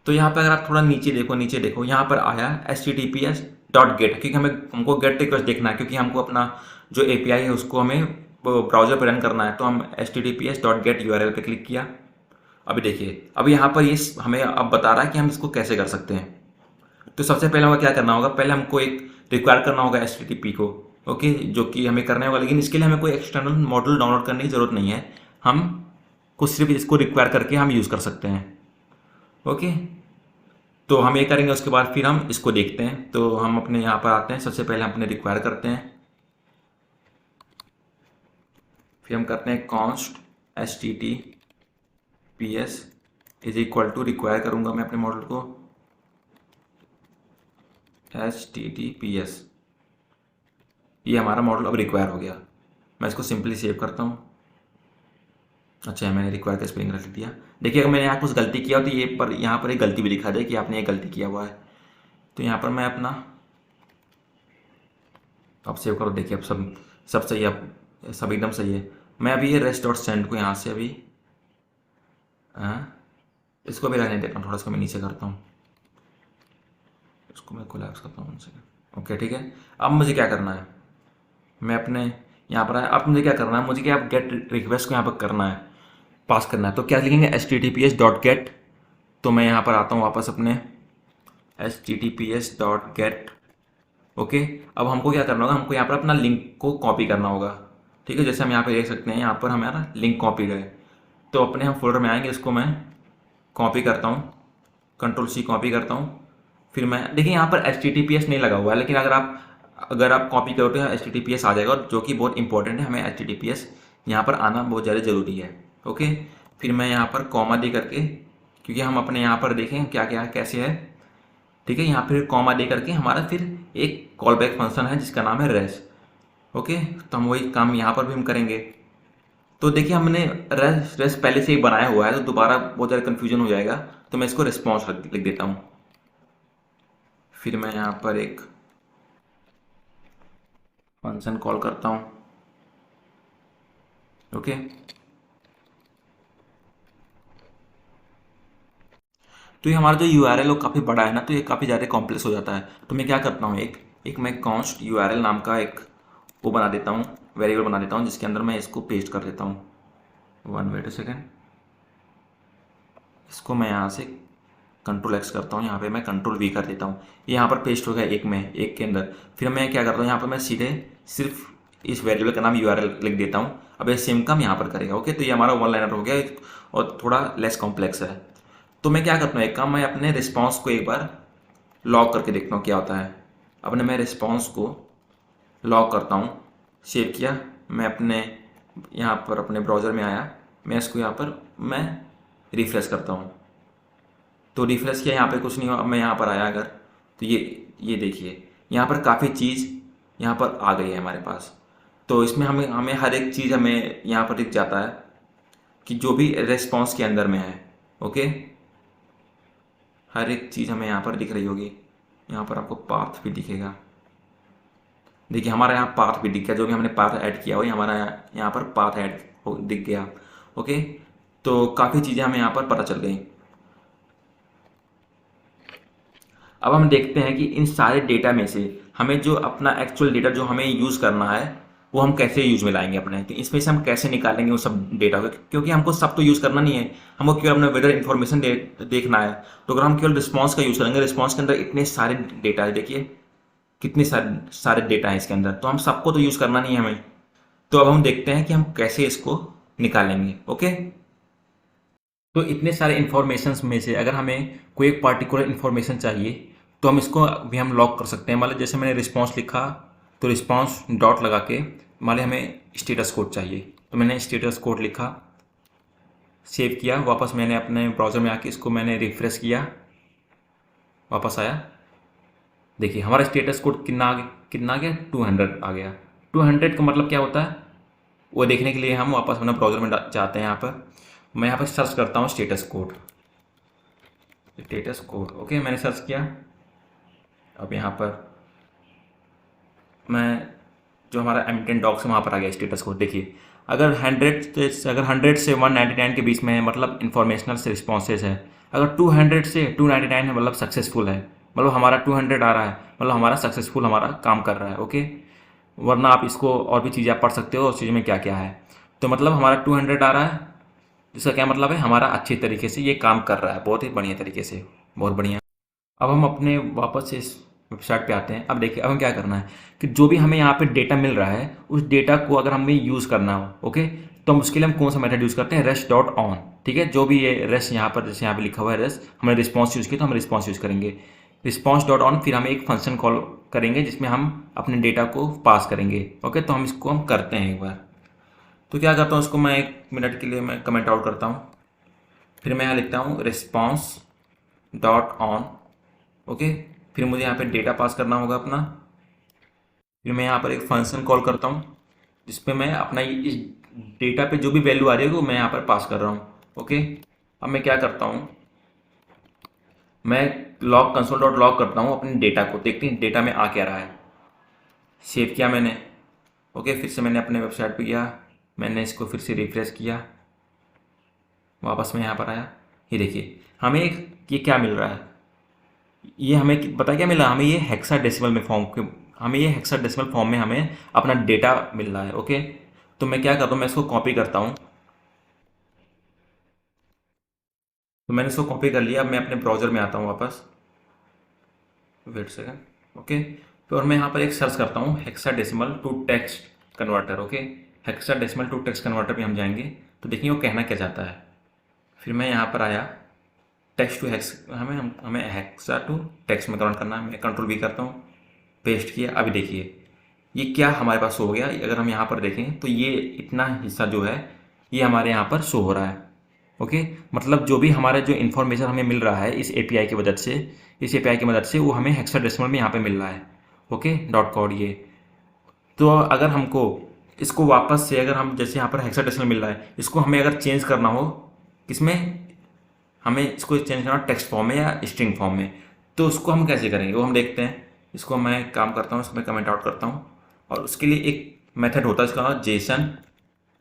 तो यहाँ पर अगर आप थोड़ा नीचे देखो यहाँ पर आया HTTPS.get, क्योंकि हमको गेट रिक्वेस्ट देखना है, क्योंकि हमको अपना जो API है उसको हमें ब्राउजर पर रन करना है। तो हम HTTPS.get URL पे क्लिक किया। अभी देखिए, अब यहाँ पर ये हमें अब बता रहा है कि हम इसको कैसे कर सकते हैं। तो सबसे पहले हमें क्या करना होगा, पहले हमको एक रिक्वायर करना होगा HTTP को। ओके, जो कि हमें करने होगा, लेकिन इसके लिए हमें कोई एक्सटर्नल मॉडल डाउनलोड करने की ज़रूरत नहीं है। हम को सिर्फ इसको रिक्वायर करके हम यूज़ कर सकते हैं। ओके, तो हम ये करेंगे, उसके बाद फिर हम इसको देखते हैं। तो हम अपने यहाँ पर आते हैं, सबसे पहले हम अपने रिक्वायर करते हैं, फिर हम करते हैं const HTTPS is equal to require करूँगा मैं अपने मॉडल को HTTPS। ये हमारा मॉडल अब रिक्वायर हो गया। मैं इसको सिंपली सेव करता हूँ। अच्छा, मैंने रिक्वायर का स्पेलिंग रख दिया। देखिए, अगर मैंने यहाँ कुछ गलती किया तो ये पर यहाँ पर एक गलती भी दिखा दे कि आपने ये गलती किया हुआ है। तो यहाँ पर मैं अपना अब सेव करो। देखिए अब सब सही है, अब सब एकदम सही है। मैं अभी ये रेस्ट डॉट सेंड को यहाँ से अभी इसको भी रहने देता हूँ, थोड़ा सा मैं नीचे करता हूँ, इसको मैं कोलैप्स करता हूँ उनसे। ओके, ठीक है। अब मुझे क्या करना है, मैं अपने यहाँ पर आया, अब मुझे क्या करना है, मुझे क्या अब गेट रिक्वेस्ट को यहाँ पर करना है, पास करना है। तो क्या लिखेंगे HTTPS.get। तो मैं यहाँ पर आता हूँ वापस अपने HTTPS.get। ओके, अब हमको क्या करना होगा, हमको यहाँ पर अपना लिंक को कॉपी करना होगा। ठीक है, जैसे हम यहाँ पे देख सकते हैं, यहाँ पर हमारा लिंक कॉपी है। तो अपने हम फोल्डर में आएंगे, इसको मैं कॉपी करता हूँ, Ctrl+C कॉपी करता हूँ। फिर मैं देखिए यहाँ पर HTTPS नहीं लगा हुआ है, लेकिन अगर आप कॉपी करो तो HTTPS आ जाएगा, जो कि बहुत इंपॉर्टेंट है। हमें HTTPS यहाँ पर आना बहुत ज़्यादा ज़रूरी है। ओके, फिर मैं यहाँ पर कॉमा दे करके, क्योंकि हम अपने यहाँ पर देखें क्या क्या कैसे है। ठीक है, यहाँ फिर कॉमा दे करके हमारा फिर एक कॉल बैक फंक्शन है जिसका नाम है रेस। ओके, तो हम वही काम यहाँ पर भी हम करेंगे। तो देखिए हमने रेस पहले से ही बनाया हुआ है, तो दोबारा बहुत ज़्यादा कन्फ्यूजन हो जाएगा। तो मैं इसको रिस्पॉन्स लिख देता हूँ। फिर मैं यहाँ पर एक फंक्शन कॉल करता हूँ। ओके, तो ये हमारा जो URL वो काफ़ी बड़ा है ना, तो ये काफ़ी ज़्यादा कॉम्प्लेक्स हो जाता है। तो मैं क्या करता हूँ, एक मैं कॉन्स्ट URL नाम का एक वो बना देता हूँ, वेरिएबल बना देता हूँ, जिसके अंदर मैं इसको पेस्ट कर देता हूँ। वेट अ सेकेंड, इसको मैं यहाँ से Ctrl+X करता हूँ, यहाँ पे मैं Ctrl+V कर देता हूँ। ये यहाँ पर पेस्ट हो गया एक के अंदर। फिर मैं क्या करता हूँ, यहाँ पर मैं सीधे सिर्फ इस वेरिएबल का नाम URL लिख देता हूँ। अब ये सेम काम यहाँ पर करेगा। ओके, तो ये हमारा वन लाइनर हो गया और थोड़ा लेस कॉम्प्लेक्स है। तो मैं क्या करता हूँ, एक काम, मैं अपने रिस्पॉन्स को एक बार लॉग करके देखता हूँ क्या होता है। अपने मैं रिस्पॉन्स को लॉग करता हूँ, सेव किया, मैं अपने यहाँ पर अपने ब्राउज़र में आया, मैं इसको यहाँ पर मैं रिफ्रेश करता हूँ। तो रिफ्रेश किया, यहाँ पे कुछ नहीं हुआ। अब मैं यहाँ पर आया अगर, तो ये देखिए यहाँ पर काफ़ी चीज़ यहाँ पर आ गई है हमारे पास। तो इसमें हमें हमें हर एक चीज़ हमें यहाँ पर दिख जाता है कि जो भी रेस्पॉन्स के अंदर में है। ओके, हर एक चीज़ हमें यहाँ पर दिख रही होगी। यहाँ पर आपको पाथ भी दिखेगा। देखिए हमारा यहाँ पाथ भी दिख गया, जो भी हमने पाथ ऐड किया हो हमारा यहाँ पर पाथ ऐड दिख गया। ओके, तो काफ़ी चीज़ें हमें यहाँ पर पता चल गई। अब हम देखते हैं कि इन सारे डेटा में से हमें जो अपना एक्चुअल डेटा जो हमें यूज़ करना है वो हम कैसे यूज़ में लाएंगे अपने। तो इसमें से हम कैसे निकालेंगे वो सब डेटा को, क्योंकि हमको सब तो यूज़ करना नहीं है, हमको केवल अपना वेदर इन्फॉर्मेशन देखना है। तो अगर हम केवल रिस्पॉन्स का यूज़ करेंगे, रिस्पॉन्स के अंदर इतने सारे डेटा है, देखिए कितने सारे डेटा हैं इसके अंदर, तो हम सबको तो यूज़ करना नहीं है हमें। तो अब हम देखते हैं कि हम कैसे इसको निकालेंगे। ओके, तो इतने सारे इन्फॉर्मेशंस में से अगर हमें कोई एक पर्टिकुलर इन्फॉर्मेशन चाहिए तो हम इसको भी हम लॉक कर सकते हैं। मान लो जैसे मैंने रिस्पॉन्स लिखा, तो रिस्पॉन्स डॉट लगा के मान लो हमें स्टेटस कोड चाहिए, तो मैंने स्टेटस कोड लिखा, सेव किया, वापस मैंने अपने ब्राउज़र में आके इसको मैंने रिफ्रेश किया, वापस आया, देखिए हमारा स्टेटस कोड कितना आ गया 200 आ गया। 200 का मतलब क्या होता है वो देखने के लिए हम वापस अपना ब्राउज़र में जाते हैं। यहाँ पर मैं यहाँ पर सर्च करता हूँ स्टेटस कोड। ओके, मैंने सर्च किया। अब यहाँ पर मैं जो हमारा M10 डॉक्स है वहाँ पर आ गया स्टेटस कोड। देखिए अगर 100 से 199 के बीच में है मतलब इंफॉर्मेशनल से रिस्पॉन्सेज है, अगर 200 से 299 है मतलब सक्सेसफुल है, मतलब हमारा 200 आ रहा है मतलब हमारा सक्सेसफुल हमारा काम कर रहा है। ओके, वरना आप इसको और भी चीज़ें आप पढ़ सकते हो उस चीज़ में क्या क्या है। तो मतलब हमारा 200 आ रहा है, इसका क्या मतलब है, हमारा अच्छी तरीके से ये काम कर रहा है, बहुत ही बढ़िया तरीके से, बहुत बढ़िया। अब हम अपने वापस से इस वेबसाइट पे आते हैं। अब देखिए अब हम क्या करना है कि जो भी हमें यहाँ पे डेटा मिल रहा है उस डेटा को अगर हमें यूज़ करना हो, ओके, तो हम उसके लिए हम कौन सा मेथड यूज़ करते हैं, रेस्ट डॉट ऑन। ठीक है, जो भी ये रेस्ट यहाँ पर जैसे यहाँ पे लिखा हुआ है रेस्ट, हमने रिस्पॉन्स यूज़ किया तो हम रिस्पॉन्स यूज़ करेंगे, रिस्पॉन्स डॉट ऑन। फिर हम एक फंक्शन कॉल करेंगे जिसमें हम अपने डेटा को पास करेंगे। ओके, तो हम इसको हम करते हैं एक बार। तो क्या करता हूँ, उसको मैं 1 मिनट के लिए मैं कमेंट आउट करता हूँ, फिर मैं यहाँ लिखता हूँ रिस्पॉन्स डॉट ऑन। ओके, फिर मुझे यहाँ पे डेटा पास करना होगा अपना, फिर मैं यहाँ पर एक फंक्शन कॉल करता हूँ जिसपे मैं अपना इस डेटा पे जो भी वैल्यू आ रही है वो मैं यहाँ पर पास कर रहा हूँ। ओके, अब मैं क्या करता हूँ, मैं लॉग कंसोल डॉट लॉग करता हूँ अपने डेटा को, देखते हैं डेटा में आ क्या रहा है। सेव किया मैंने। ओके, फिर से मैंने अपने वेबसाइट पे गया, मैंने इसको फिर से रिफ्रेश किया, वापस मैं यहाँ पर आया। ये देखिए हमें ये क्या मिल रहा है, ये हमें पता क्या मिला, हमें ये हेक्साडेसिमल में फॉर्म के, हमें ये हेक्साडेसिमल फॉर्म में हमें अपना डेटा मिल रहा है। ओके, तो मैं क्या करता हूँ, मैं इसको कॉपी करता हूँ। तो मैंने इसको कॉपी कर लिया। अब मैं अपने ब्राउज़र में आता हूँ वापस, वेट सेकंड। ओके, तो और मैं यहाँ पर एक सर्च करता हूँ hexadecimal to text converter. Okay, hexadecimal to text converter पे हम जाएंगे तो देखिए वो कहना क्या चाहता है। फिर मैं यहाँ पर आया, टेक्स्ट टू हेक्स, हमें हेक्सा टू टेक्स्ट में कन्वर्ट करना है। मैं Ctrl+V करता हूँ, पेस्ट किया। अभी देखिए ये क्या हमारे पास शो हो गया। अगर हम यहाँ पर देखें तो ये इतना हिस्सा जो है ये हमारे यहाँ पर शो हो रहा है। ओके, मतलब जो भी हमारा जो इन्फॉर्मेशन हमें मिल रहा है इस एपीआई की मदद से, इस एपीआई की मदद से वो हमें हेक्साडेसिमल में यहाँ पे मिल रहा है। ओके, डॉट कोड ये। तो अगर हमको इसको वापस से, अगर हम जैसे यहाँ पर हेक्साडेसिमल मिल रहा है, इसको हमें अगर चेंज करना हो, किसमें, हमें इसको चेंज करना टेक्स्ट फॉर्म में या स्ट्रिंग फॉर्म में, तो उसको हम कैसे करेंगे वो हम देखते हैं। इसको मैं काम करता हूँ, इसको मैं कमेंट आउट करता हूँ, और उसके लिए एक मेथड होता है इसका जेसन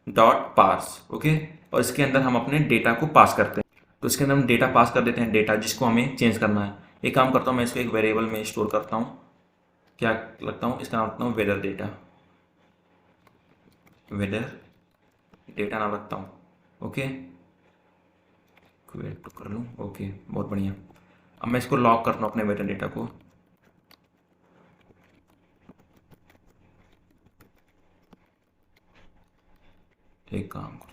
डॉट पार्स। ओके, और इसके अंदर हम अपने डेटा को पास करते हैं। तो इसके अंदर हम डेटा पास कर देते हैं, डेटा जिसको हमें चेंज करना है। एक काम करता हूँ, मैं इसको एक वेरिएबल में स्टोर करता हूँ। क्या लगता हूँ, इसका नाम रखता हूँ वेदर डेटा, वेदर डेटा नाम रखता हूँ। ओके, वेट तो कर लूँ। ओके, बहुत बढ़िया। अब मैं इसको लॉक करता हूँ अपने वेदर डेटा को। एक काम करूँ,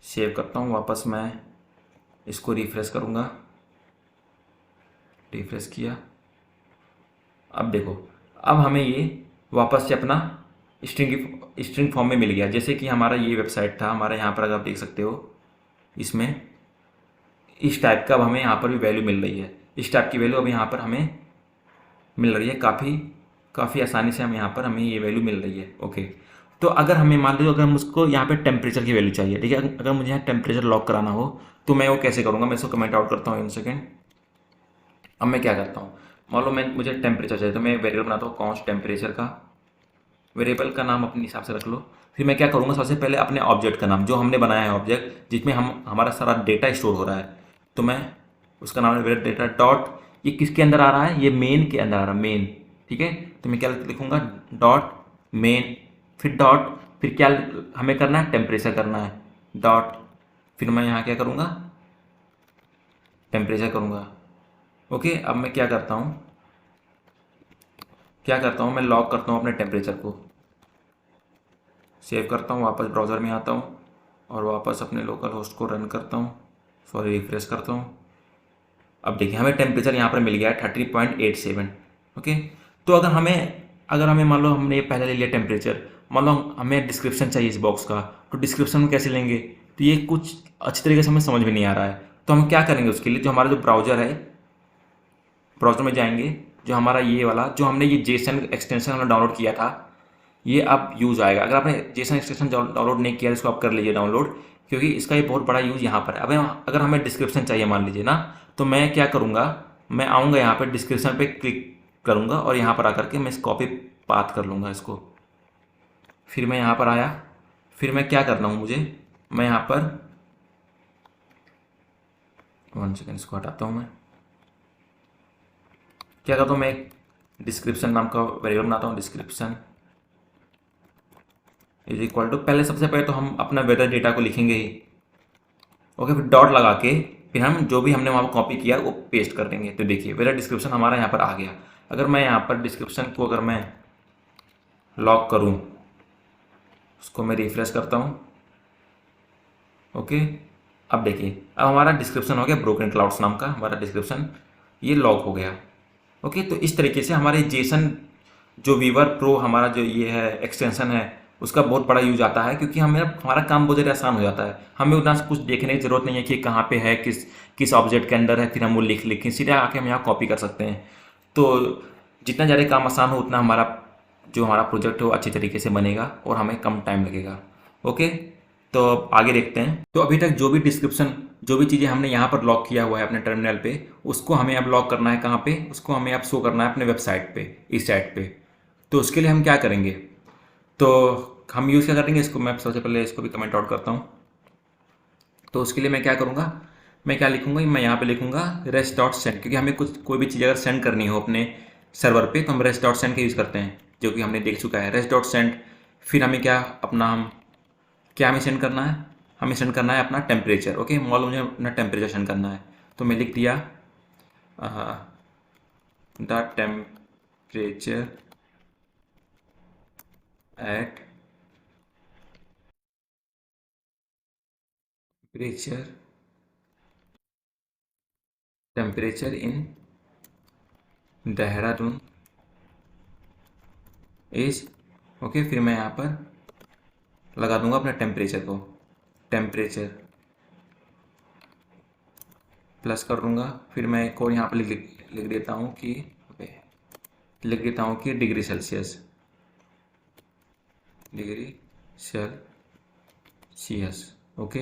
सेव करता हूँ, वापस मैं इसको रिफ्रेश करूँगा। रिफ्रेश किया, अब देखो, अब हमें ये वापस से अपना स्ट्रिंग फॉर्म में मिल गया। जैसे कि हमारा ये वेबसाइट था हमारा, यहाँ पर अगर आप देख सकते हो, इसमें इस टाइप का अब हमें यहाँ पर भी वैल्यू मिल रही है। इस टाइप की वैल्यू अब यहाँ पर हमें मिल रही है, काफ़ी आसानी से हमें ये वैल्यू मिल रही है। ओके, तो अगर हमें मान लो अगर मुझको यहाँ पे टेम्परेचर की वैल्यू चाहिए, ठीक है, अगर मुझे यहाँ टेम्परेचर लॉक कराना हो तो मैं वो कैसे करूँगा, मैं इसको कमेंट आउट करता हूँ इन सेकेंड। अब मैं क्या करता हूँ, मान लो मुझे टेम्परेचर चाहिए, तो मैं वेरिएबल बनाता हूँ कॉन्स्ट टेम्परेचर का। वेरिएबल का नाम अपने हिसाब से रख लो। फिर मैं क्या करूँगा, सबसे पहले अपने ऑब्जेक्ट का नाम जो हमने बनाया है, ऑब्जेक्ट जिसमें हमारा सारा डेटा स्टोर हो रहा है, तो मैं उसका नाम है वेरिएबल डेटा डॉट, ये किसके अंदर आ रहा है, ये मेन के अंदर आ रहा है, मेन। ठीक है, तो मैं क्या लिखूँगा, डॉट मेन, फिर डॉट, फिर क्या हमें करना है, टेम्परेचर करना है, डॉट, फिर मैं यहाँ क्या करूँगा, टेम्परेचर करूँगा। ओके, अब मैं क्या करता हूँ, मैं लॉक करता हूँ अपने टेम्परेचर को, सेव करता हूँ, वापस ब्राउज़र में आता हूँ और वापस अपने लोकल होस्ट को रन करता हूँ, सॉरी रिफ्रेश करता हूँ। अब देखिए हमें टेम्परेचर यहाँ पर मिल गया है 30.87। ओके, तो अगर हमें मान लो हमने ये पहले ले लिया टेम्परेचर, मान लो हमें डिस्क्रिप्शन चाहिए इस बॉक्स का, तो डिस्क्रिप्शन में कैसे लेंगे, तो ये कुछ अच्छी तरीके से हमें समझ में नहीं आ रहा है। तो हम क्या करेंगे, उसके लिए जो हमारा जो ब्राउज़र है, ब्राउज़र में जाएंगे, जो हमारा ये वाला जो हमने ये जेसन एक्सटेंशन हमने डाउनलोड किया था, ये अब यूज़ आएगा। अगर आपने जेसन एक्सटेंशन डाउनलोड नहीं किया, इसको आप कर लीजिए डाउनलोड, क्योंकि इसका ये बहुत बड़ा यूज़ यहाँ पर है। अब अगर हमें डिस्क्रिप्शन चाहिए मान लीजिए ना, तो मैं क्या करूँगा, मैं आऊँगा यहाँ पर डिस्क्रिप्शन पे क्लिक करूँगा और यहाँ पर आकर के मैं इस कॉपी पाथ कर लूँगा इसको। फिर मैं यहाँ पर आया, फिर मैं क्या करना हूँ, मैं यहाँ पर 1 सेकेंड इसको हटाता हूँ। मैं क्या करता हूँ, मैं एक डिस्क्रिप्शन नाम का वेरिएबल बनाता हूँ, डिस्क्रिप्शन इज इक्वल टू, पहले सबसे पहले तो हम अपना वेदर डेटा को लिखेंगे ही। ओके, फिर डॉट लगा के फिर हम जो भी हमने वहाँ पर कॉपी किया वो पेस्ट कर देंगे। तो देखिए वेदर डिस्क्रिप्शन हमारा यहाँ पर आ गया। अगर मैं यहाँ पर डिस्क्रिप्शन को अगर मैं लॉक करूँ, उसको मैं रिफ्रेश करता हूँ। ओके, अब देखिए अब हमारा डिस्क्रिप्शन हो गया ब्रोकन क्लाउड्स नाम का, हमारा डिस्क्रिप्शन ये लॉक हो गया। ओके, तो इस तरीके से हमारे जेसन जो वीवर प्रो हमारा जो ये है एक्सटेंशन है, उसका बहुत बड़ा यूज आता है, क्योंकि हमारा काम बहुत ज़्यादा आसान हो जाता है। हमें उतना कुछ देखने की ज़रूरत नहीं है कि कहाँ पे है, किस किस ऑब्जेक्ट के अंदर है, फिर हम वो लिख सीधे आके हम यहाँ कॉपी कर सकते हैं। तो जितना ज़्यादा काम आसान हो उतना हमारा प्रोजेक्ट है वो अच्छी तरीके से बनेगा और हमें कम टाइम लगेगा। ओके, तो अब आगे देखते हैं। तो अभी तक जो भी चीज़ें हमने यहाँ पर लॉक किया हुआ है अपने टर्मिनल पे, उसको हमें अब लॉक करना है कहाँ पे, उसको हमें अब शो करना है अपने वेबसाइट पे, इस साइट पे। तो उसके लिए हम क्या करेंगे, तो हम यूज़ क्या करेंगे, इसको मैं सबसे पहले इसको भी कमेंट आउट करता हूँ। तो उसके लिए मैं क्या करूँगा, मैं क्या लिखूँगा, मैं यहाँ पे लिखूँगा रेस्ट डॉट सेंड, क्योंकि हमें कोई भी चीज़ अगर सेंड करनी हो अपने सर्वर पे तो हम रेस्ट डॉट सेंड का यूज़ करते हैं, जो कि हमने देख चुका है रेस्ट डॉट सेंड। फिर हमें क्या हमें सेंड करना है, हमें सेंड करना है अपना टेम्परेचर। ओके, मान लो मुझे अपना टेम्परेचर सेंड करना है, तो मैं लिख दिया the temperature at temperature in Dehradun is. Okay, फिर मैं यहाँ पर लगा दूंगा अपने टेम्परेचर को, टेम्परेचर प्लस कर दूंगा। फिर मैं एक और यहाँ पर लिख देता हूँ कि degree Celsius, degree Celsius. Okay,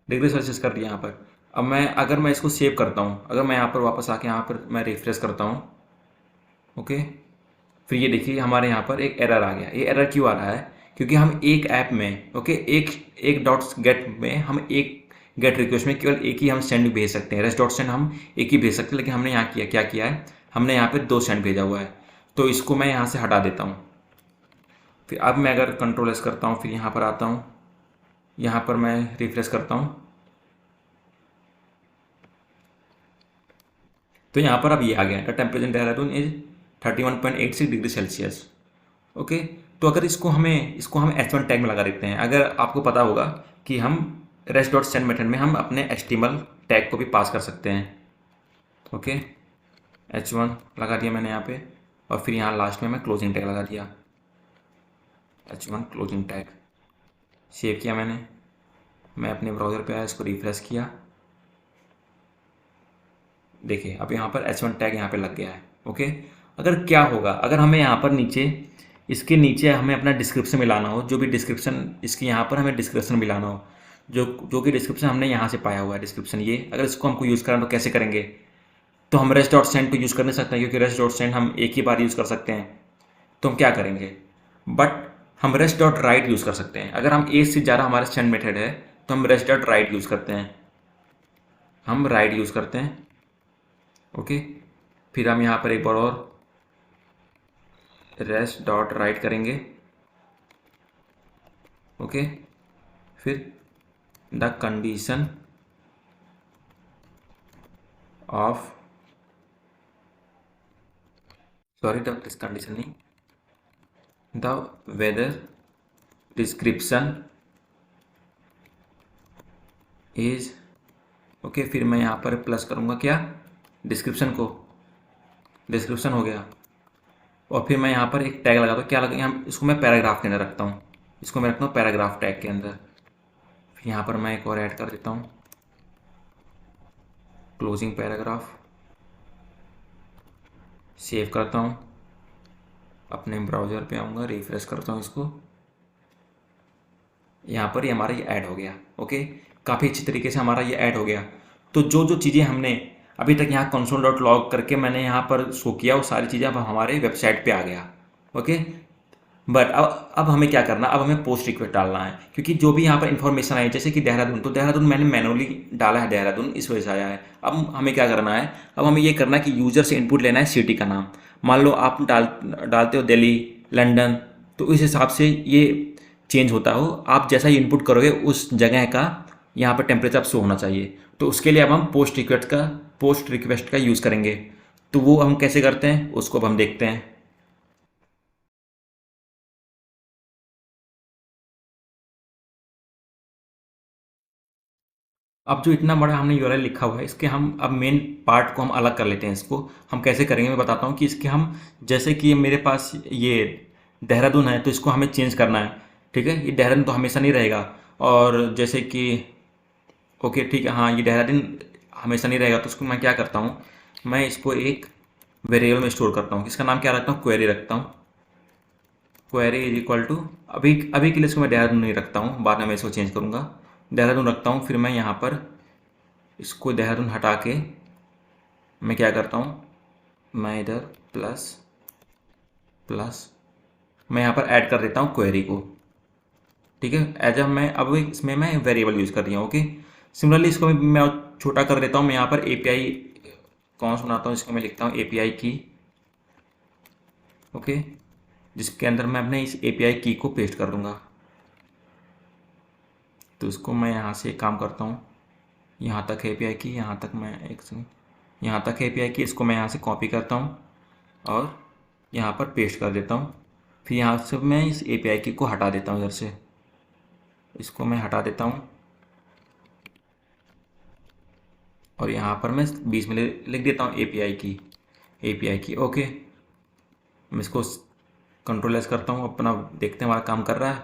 degree Celsius कर दिया यहाँ पर। अब अगर मैं इसको सेव करता हूँ, अगर मैं यहाँ पर वापस आके यहाँ पर मैं रिफ्रेश करता हूँ, ओके, फिर ये देखिए हमारे यहाँ पर एक एरर आ गया। ये एरर क्यों आ रहा है? क्योंकि हम एक ऐप में ओके एक एक डॉट गेट में हम एक गेट रिक्वेस्ट में केवल एक ही हम सेंड भेज सकते हैं, रेस्ट डॉट सेंड हम एक ही भेज सकते हैं, लेकिन हमने यहाँ क्या किया है, हमने यहाँ पे 2 सेंड भेजा हुआ है। तो इसको मैं यहाँ से हटा देता हूँ। फिर अब मैं अगर कंट्रोल एस करता हूँ, फिर यहाँ पर आता हूँ, यहाँ पर मैं रिफ्रेश करता हूँ, तो यहाँ पर अब ये आ गया, the temperature in Dehradun is 31.86 degree Celsius. Okay, तो अगर इसको हम H1 टैग में लगा देते हैं। अगर आपको पता होगा कि हम रेस्ट डॉट सेंड मेथड में हम अपने HTML टैग को भी पास कर सकते हैं। ओके, H1 लगा दिया मैंने यहाँ पे, और फिर यहाँ लास्ट में मैं क्लोजिंग टैग लगा दिया, H1 क्लोजिंग टैग। सेव किया मैंने, मैं अपने ब्राउज़र पे आया, इसको रिफ्रेश किया, देखिए अब यहाँ पर H1 टैग यहाँ पे लग गया है। ओके, अगर क्या होगा, अगर हमें यहाँ पर नीचे इसके नीचे हमें अपना डिस्क्रिप्शन मिलाना हो, जो भी डिस्क्रिप्शन इसके यहाँ पर हमें डिस्क्रिप्शन मिलाना हो, जो कि डिस्क्रिप्शन हमने यहाँ से पाया हुआ है डिस्क्रिप्शन, ये अगर इसको हमको यूज़ करना तो कैसे करेंगे? तो हम रेस्ट डॉट सेंड तो यूज़ कर नहीं सकते हैं, क्योंकि रेस्ट डॉट सेंड हम एक ही बार यूज़ कर सकते हैं। तो हम क्या करेंगे, बट हम रेस्ट डॉट राइट यूज़ कर सकते हैं। अगर हम एक से ज़्यादा हमारा सेंड मेथड है तो हम रेस्ट डॉट राइट यूज़ करते हैं, हम राइट यूज़ करते हैं। ओके, फिर हम यहाँ पर एक बार और रेस्ट डॉट राइट करेंगे। ओके, फिर the condition of this condition नहीं, the weather description is okay. फिर मैं यहाँ पर प्लस करूँगा क्या, डिस्क्रिप्शन को, डिस्क्रिप्शन हो गया, और फिर मैं यहाँ पर एक टैग लगाता हूँ, क्या लगा यहाँ, इसको मैं पैराग्राफ के अंदर रखता हूँ, इसको मैं रखता हूँ पैराग्राफ टैग के अंदर। फिर यहाँ पर मैं एक और ऐड कर देता हूँ, क्लोजिंग पैराग्राफ। सेव करता हूँ, अपने ब्राउज़र पे आऊँगा, रिफ्रेश करता हूँ इसको, यहाँ पर ये हमारा ये ऐड हो गया। ओके, काफ़ी अच्छी तरीके से हमारा ये ऐड हो गया। तो जो चीज़ें हमने अभी तक यहाँ console.log करके मैंने यहाँ पर शो किया, वो सारी चीज़ें अब हमारे वेबसाइट पे आ गया। ओके, बट अब हमें क्या करना, अब हमें पोस्ट रिक्वेस्ट डालना है, क्योंकि जो भी यहाँ पर इन्फॉर्मेशन आई, जैसे कि देहरादून, तो देहरादून मैंने मैनुअली डाला है, देहरादून इस वजह से आया है। अब हमें क्या करना है, अब हमें ये करना है कि यूज़र से इनपुट लेना है सिटी का नाम। मान लो आप डालते हो दिल्ली, लंदन, तो उस हिसाब से ये चेंज होता हो, आप जैसा ही इनपुट करोगे उस जगह का यहाँ पर टेम्परेचर शो होना चाहिए। तो उसके लिए अब हम पोस्ट रिक्वेस्ट का यूज़ करेंगे। तो वो हम कैसे करते हैं उसको अब हम देखते हैं। अब जो इतना बड़ा हमने यूआरएल लिखा हुआ है, इसके हम अब मेन पार्ट को हम अलग कर लेते हैं। इसको हम कैसे करेंगे मैं बताता हूँ कि इसके हम, जैसे कि मेरे पास ये देहरादून है तो इसको हमें चेंज करना है। ठीक है, ये देहरादून तो हमेशा नहीं रहेगा, और जैसे कि ओके ठीक है, हाँ ये देहरादून हमेशा नहीं रहेगा, तो उसको मैं क्या करता हूँ, मैं इसको एक वेरिएबल में स्टोर करता हूँ। इसका नाम क्या रखता हूँ, क्वेरी रखता हूँ। क्वेरी इज इक्वल टू, अभी अभी के लिए इसको मैं देहरादून नहीं रखता हूँ, बाद में मैं इसको चेंज करूँगा, देहरादून रखता हूँ। फिर मैं यहाँ पर इसको देहरादून हटा के मैं क्या करता हूँ, मैं इधर प्लस प्लस मैं यहाँ पर ऐड कर देता हूँ क्वेरी को। ठीक है, एज अ मैं अब इसमें मैं वेरिएबल यूज़ कर रही हूँ। ओके, सिमिलरली इसको मैं छोटा कर देता हूँ। मैं यहाँ पर एपीआई कौन सा बनाता हूँ, इसको मैं लिखता हूँ एपीआई की। ओके, जिसके अंदर मैं अपने इस एपीआई की को पेस्ट कर दूँगा। तो इसको मैं यहाँ से काम करता हूँ, यहाँ तक एपीआई की, यहाँ तक मैं यहाँ तक एपीआई की, इसको मैं यहाँ से कॉपी करता हूँ और यहाँ पर पेस्ट कर देता हूँ। फिर यहाँ से मैं इस एपीआई की को हटा देता हूँ, इधर से इसको मैं हटा देता हूँ, और यहाँ पर मैं बीच में लिख देता हूँ एपीआई की। ओके, मैं इसको कंट्रोल एस करता हूँ, अपना देखते हैं हमारा काम कर रहा है।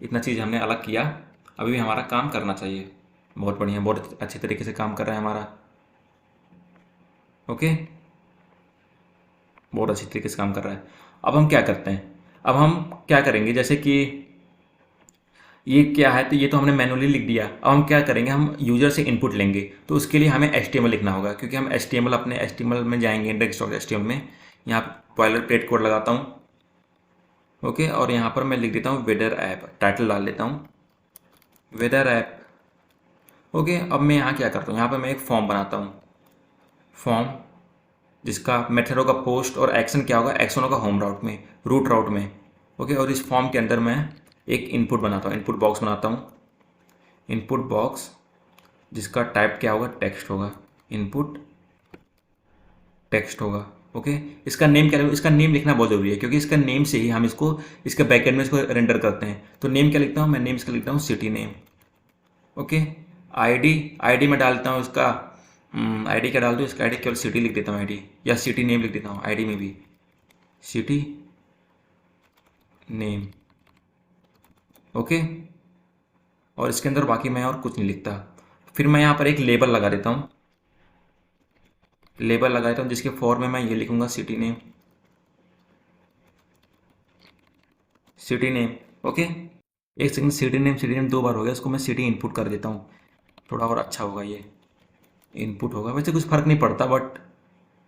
इतना चीज़ हमने अलग किया, अभी भी हमारा काम करना चाहिए। बहुत बढ़िया, बहुत अच्छे तरीके से काम कर रहा है हमारा। ओके, बहुत अच्छी तरीके से काम कर रहा है। अब हम क्या करते हैं, अब हम क्या करेंगे, जैसे कि ये क्या है, तो ये तो हमने मैनुअली लिख दिया। अब हम क्या करेंगे, हम यूजर से इनपुट लेंगे, तो उसके लिए हमें HTML लिखना होगा, क्योंकि हम HTML अपने HTML में जाएंगे, इंडेक्स डॉट HTML में, यहाँ पर बॉयलर प्लेट कोड लगाता हूँ। ओके, और यहाँ पर मैं लिख देता हूँ वेदर ऐप, टाइटल डाल देता हूँ वेदर ऐप। ओके, अब मैं यहाँ क्या करता हूँ, यहाँ पर मैं एक फॉर्म बनाता हूँ, फॉर्म जिसका मेथड होगा पोस्ट और एक्शन क्या होगा, एक्शन होगा होम राउट में, रूट राउट में। ओके, और इस फॉर्म के अंदर मैं एक इनपुट बनाता हूँ, इनपुट बॉक्स बनाता हूँ, इनपुट बॉक्स जिसका टाइप क्या होगा, टेक्स्ट होगा, इनपुट टेक्स्ट होगा। ओके, इसका नेम क्या, इसका नेम लिखना बहुत ज़रूरी है क्योंकि इसका नेम से ही हम इसको इसके बैकएंड में इसको रेंडर करते हैं। तो नेम क्या लिखता हूँ मैं, नेम इसका लिखता हूँ city name. Okay, ID, ID में डालता हूँ इसका आईडी क्या डाल दूँ, इसका आईडी केवल सिटी लिख देता हूँ, आईडी या सिटी नेम लिख देता हूँ, आईडी में भी सिटी नेम। ओके, और इसके अंदर बाकी मैं और कुछ नहीं लिखता। फिर मैं यहाँ पर एक लेबल लगा देता हूँ, लेबल लगा देता हूँ जिसके फॉर में मैं ये लिखूँगा city name, city name. Okay, एक सेकंड, सिटी नेम 2 बार हो गया, इसको मैं सिटी इनपुट कर देता हूँ, थोड़ा और अच्छा होगा, ये इनपुट होगा। वैसे कुछ फ़र्क नहीं पड़ता बट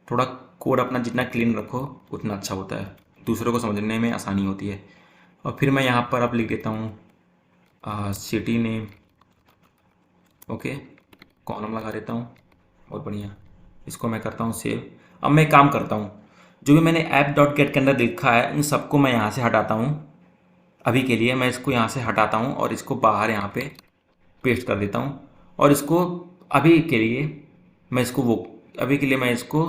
थोड़ा कोड अपना जितना क्लीन रखो उतना अच्छा होता है, दूसरों को समझने में आसानी होती है। और फिर मैं यहाँ पर अब लिख देता हूँ सिटी नेम। ओके, कॉलम लगा देता हूँ, बहुत बढ़िया। इसको मैं करता हूँ सेव। अब मैं एक काम करता हूँ, जो भी मैंने ऐप डॉट गेट के अंदर लिखा है उन सबको मैं यहाँ से हटाता हूँ। अभी के लिए मैं इसको यहाँ से हटाता हूँ और इसको बाहर यहाँ पे पेस्ट कर देता हूँ। और इसको अभी के लिए मैं इसको अभी के लिए मैं इसको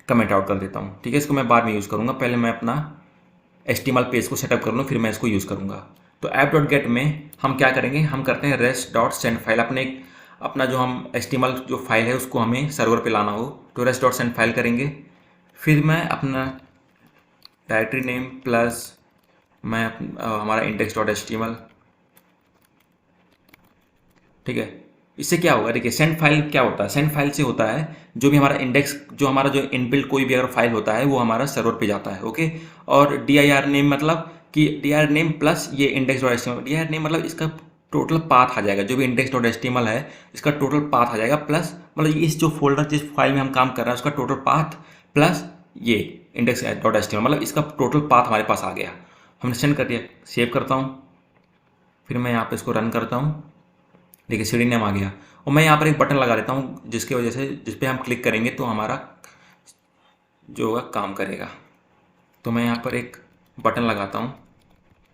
कमेंट आउट कर देता हूँ। ठीक है, इसको मैं बाद में यूज़ करूँगा, पहले मैं अपना HTML पेज को सेटअप कर लूँ फिर मैं इसको यूज़ करूँगा। तो ऐप डॉट गेट में हम क्या करेंगे, हम करते हैं रेस्ट डॉट सेंड फाइल, अपना जो हम HTML जो फाइल है उसको हमें सर्वर पे लाना हो तो रेस्ट डॉट सेंड फाइल करेंगे। फिर मैं अपना डायरेक्टरी नेम प्लस मैं हमारा इंडेक्स डॉट HTML। ठीक है, इससे क्या होगा, देखिए सेंड फाइल क्या होता है, सेंड फाइल से होता है जो भी हमारा इंडेक्स, जो हमारा जो इनबिल्ट कोई भी अगर फाइल होता है वो हमारा सर्वर पे जाता है। ओके, और dir नेम मतलब कि dir नेम प्लस ये index dot HTML, dir name मतलब इसका टोटल पाथ आ जाएगा, जो भी इंडेक्स डॉट HTML है इसका टोटल पाथ आ जाएगा, प्लस मतलब इस जो फोल्डर जिस फाइल में हम काम कर रहे हैं उसका टोटल पाथ प्लस ये इंडेक्स डॉट HTML, मतलब इसका टोटल पाथ हमारे पास आ गया। हमने सेंड कर दिया, सेव करता हूँ, फिर मैं यहाँ पे इसको रन करता हूँ। देखिए सीडी नेम आ गया, और मैं यहाँ पर एक बटन लगा देता हूँ जिसकी वजह से जिस पे हम क्लिक करेंगे तो हमारा जो होगा काम करेगा। तो मैं यहाँ पर एक बटन लगाता हूँ,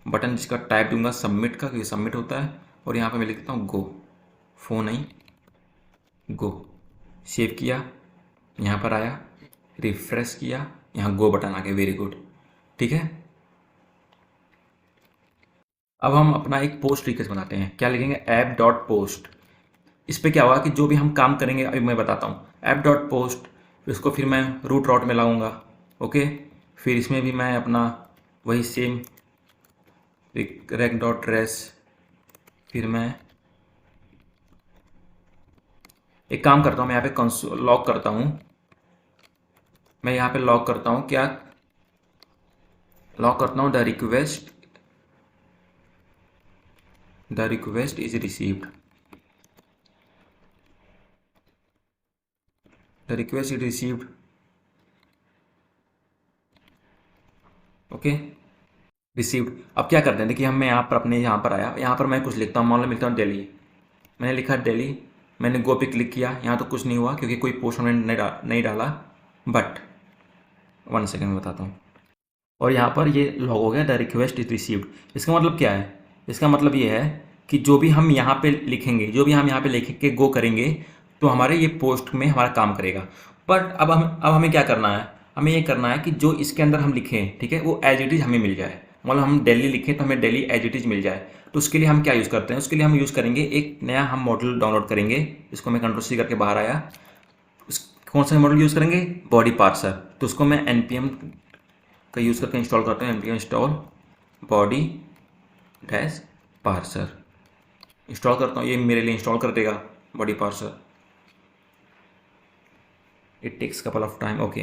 बटन जिसका टाइप दूंगा सबमिट का, क्योंकि सबमिट होता है, और यहाँ पर मैं लिख देता हूँ गो, फोन नहीं गो। सेव किया, यहाँ पर आया, रिफ्रेश किया, यहाँ गो बटन आ गया, वेरी गुड। ठीक है, अब हम अपना एक पोस्ट रिक्वेस्ट बनाते हैं, क्या लिखेंगे, ऐप डॉट पोस्ट। इस पर क्या होगा कि जो भी हम काम करेंगे अभी मैं बताता हूँ, ऐप डॉट पोस्ट, इसको फिर मैं रूट राउट में लाऊंगा। ओके, फिर इसमें भी मैं अपना वही सेम रेक डॉट रेस, फिर मैं एक काम करता हूँ, मैं यहाँ पे लॉक करता हूँ, मैं यहाँ पे लॉक करता हूँ, क्या लॉक करता हूँ, the request is received, the request is received. Okay, received. अब क्या करते हैं, देखिए हम मैं यहाँ पर अपने यहाँ पर आया, यहाँ पर मैं कुछ लिखता हूँ, मान लो लिखता हूँ दिल्ली, मैंने लिखा दिल्ली, मैंने गो पे क्लिक किया, यहाँ तो कुछ नहीं हुआ क्योंकि कोई पोस्ट हमने नहीं डाला, बट 1 सेकेंड में बताता हूँ। और यहाँ पर ये लॉग हो गया, द रिक्वेस्ट इज रिसीव्ड। इसका मतलब क्या है, इसका मतलब ये है कि जो भी हम यहाँ पे लिखेंगे, जो भी हम यहाँ पे लिख के गो करेंगे तो हमारे ये पोस्ट में हमारा काम करेगा। बट अब हमें क्या करना है, हमें ये करना है कि जो इसके अंदर हम लिखें, ठीक है, वो एज इट इज़ हमें मिल जाए, मतलब हम दिल्ली लिखें तो हमें दिल्ली एज इट इज़ मिल जाए। तो उसके लिए हम क्या यूज़ करते हैं, उसके लिए हम यूज़ करेंगे एक नया हम मॉडल डाउनलोड करेंगे। इसको मैं कंट्रोल C करके बाहर आया, कौन सा मॉडल यूज़ करेंगे, बॉडी पार्सर। तो उसको मैं npm का यूज़ करके इंस्टॉल करते हैं, npm install body dash parser, install करता हूँ, ये मेरे लिए इंस्टॉल कर देगा body parser, it takes couple of time. Okay,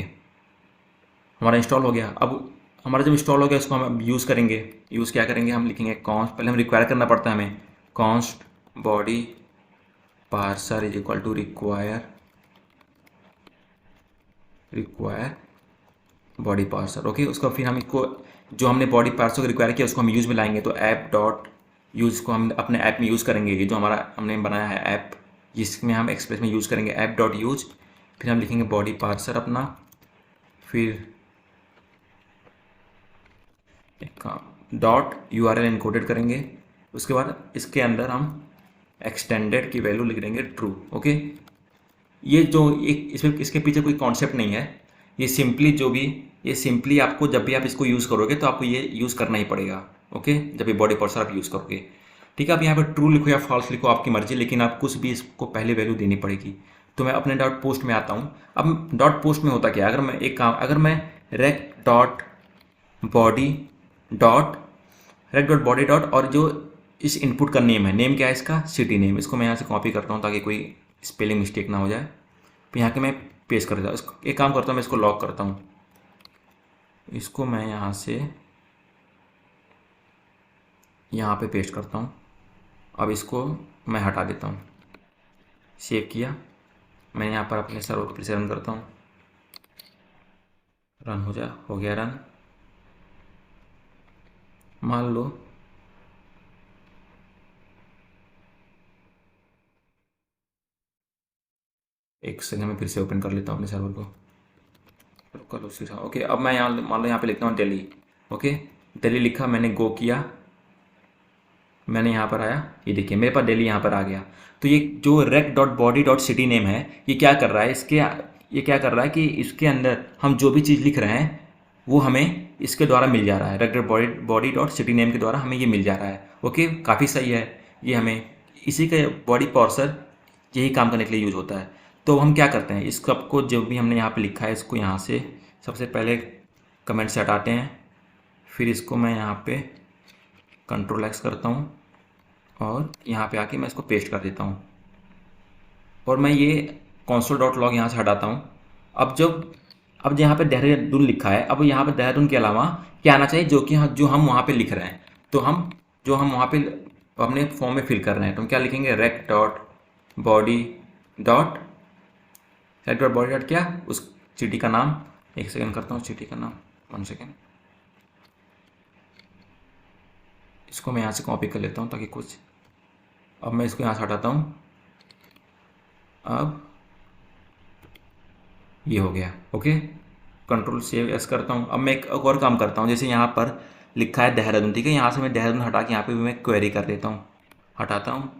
हमारा इंस्टॉल हो गया। अब हमारा जब इंस्टॉल हो गया इसको हम यूज़ करेंगे, यूज़ क्या करेंगे, हम लिखेंगे कॉन्स्ट, पहले हम रिक्वायर करना पड़ता है हमें, const body parser is equal to require body parser. Okay, उसका फिर हम इसको जो हमने बॉडी पार्सर को रिक्वायर किया उसको हम यूज़ में लाएंगे, तो ऐप डॉट यूज़ को हम अपने ऐप में यूज़ करेंगे। ये जो हमारा हमने बनाया है ऐप, जिसमें हम एक्सप्रेस में यूज़ करेंगे ऐप डॉट यूज, फिर हम लिखेंगे बॉडी पार्सर अपना, फिर डॉट URL इनकोडेड करेंगे। उसके बाद इसके अंदर हम एक्सटेंडेड की वैल्यू लिख देंगे ट्रू। ओके, ये जो एक इसमें इसके पीछे कोई कॉन्सेप्ट नहीं है, ये सिंपली आपको जब भी आप इसको यूज़ करोगे तो आपको ये यूज़ करना ही पड़ेगा। ओके, जब भी बॉडी पार्सर आप यूज़ करोगे, ठीक है। आप यहाँ पर ट्रू लिखो या फॉल्स लिखो, आपकी मर्जी, लेकिन आप कुछ भी इसको पहले वैल्यू देनी पड़ेगी। तो मैं अपने डॉट पोस्ट में आता हूँ। अब डॉट पोस्ट में होता क्या है, अगर मैं रेक डॉट बॉडी डॉट और जो इस इनपुट का नेम क्या है इसका, सिटी नेम, इसको मैं यहाँ से कॉपी करता हूँ ताकि कोई स्पेलिंग मिस्टेक ना हो जाए। फिर यहाँ के मैं पेस्ट कर देता हूँ। एक काम करता हूँ, मैं इसको लॉक करता हूँ, इसको मैं यहाँ से यहाँ पे पेस्ट करता हूँ। अब इसको मैं हटा देता हूँ। सेव किया, मैं यहाँ पर अपने सर्वर पर से रन करता हूँ। रन हो गया रन। मान लो एक सेकंड में फिर से ओपन कर लेता हूँ अपने सर्वर को। कल उसी ओके, अब मैं यहाँ मान लो यहाँ पे लिखता हूँ दिल्ली। ओके, दिल्ली लिखा, मैंने गो किया, मैंने यहाँ पर आया, ये देखिए मेरे पास दिल्ली यहाँ पर आ गया। तो ये जो req dot body dot city name है, ये क्या कर रहा है, ये क्या कर रहा है कि इसके अंदर हम जो भी चीज़ लिख रहे हैं वो हमें इसके द्वारा मिल जा रहा है। Req dot body dot city name के द्वारा हमें ये मिल जा रहा है। ओके, काफ़ी सही है ये। हमें इसी का बॉडी पार्सर यही काम करने के लिए यूज होता है। तो हम क्या करते हैं, इस कप को जो भी हमने यहाँ पे लिखा है इसको यहाँ से सबसे पहले कमेंट से हटाते हैं, फिर इसको मैं यहाँ पे Ctrl+X करता हूँ और यहाँ पे आके मैं इसको पेस्ट कर देता हूँ और मैं ये console.log यहाँ से हटाता हूँ। अब यहाँ पे देहरादून लिखा है, अब यहाँ पे देहरादून के अलावा क्या आना चाहिए, जो हम वहाँ पे लिख रहे हैं, तो जो हम वहाँ पे अपने फॉर्म में फिल कर रहे हैं, तो हम क्या लिखेंगे, रेक डॉट बॉडी डॉट क्या, उस सिटी का नाम, एक सेकंड करता हूँ, सिटी का नाम, 1 सेकंड, इसको मैं यहाँ से कॉपी कर लेता हूँ ताकि कुछ, अब मैं इसको यहाँ से हटाता हूँ। अब ये हो गया। ओके, Ctrl+C+S करता हूँ। अब मैं एक और काम करता हूँ, जैसे यहाँ पर लिखा है देहरादून, ठीक है, यहाँ से मैं देहरादून हटा के यहाँ पे भी मैं क्वेरी कर देता हूँ, हटाता हूँ,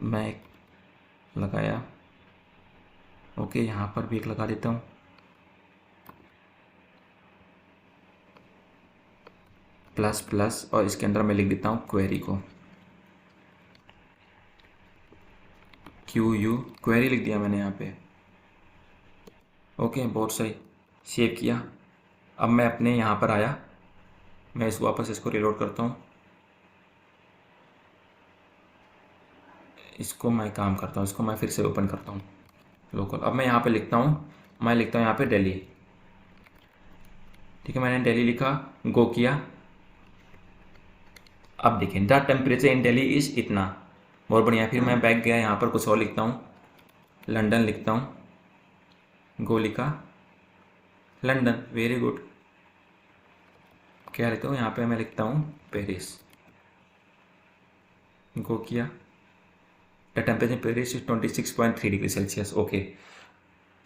मैं एक लगाया। ओके, यहाँ पर भी एक लगा देता हूँ, ++ और इसके अंदर मैं लिख देता हूँ क्वेरी को, QU क्वेरी लिख दिया मैंने यहाँ पे। ओके, बहुत सही, सेव किया। अब मैं अपने यहाँ पर आया, मैं वापस इसको रिलोड करता हूँ, इसको मैं काम करता हूँ, इसको मैं फिर से ओपन करता हूँ लोकल। अब मैं यहाँ पे लिखता हूँ, यहाँ पे दिल्ली, ठीक है, मैंने दिल्ली लिखा, गो किया। अब देखें, the temperature in Delhi is इतना, बहुत बढ़िया। फिर मैं बैक गया, यहाँ पर कुछ और लिखता हूँ, लंदन लिखता हूँ, गो लिखा, लंदन, वेरी गुड। क्या लिखता हूँ यहाँ पे, मैं लिखता हूँ पेरिस, गो किया, the temperature in Paris is 26.3 degree Celsius. Okay,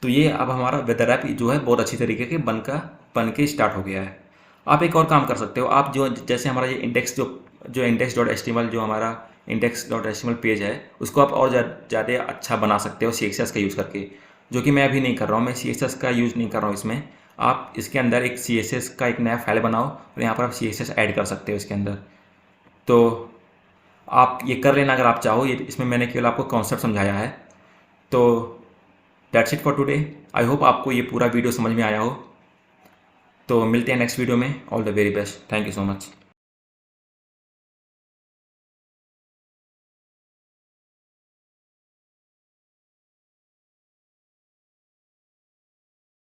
तो ये अब हमारा वेदर ऐप जो है बहुत अच्छी तरीके के बन के स्टार्ट हो गया है। आप एक और काम कर सकते हो, आप जैसे हमारा ये index.html जो हमारा index.html पेज है, उसको आप और ज़्यादा अच्छा बना सकते हो CSS का यूज़ करके, जो कि मैं अभी नहीं कर रहा हूँ। मैं CSS का यूज़ नहीं कर रहा हूँ इसमें। आप इसके अंदर एक CSS का एक नया फाइल बनाओ और यहाँ पर आप CSS ऐड कर सकते हो इसके अंदर। तो आप ये कर लेना अगर आप चाहो। ये इसमें मैंने केवल आपको कॉन्सेप्ट समझाया है। तो that's it for today. I hope आपको ये पूरा वीडियो समझ में आया हो। तो मिलते हैं नेक्स्ट वीडियो में। All the very best, thank you so much.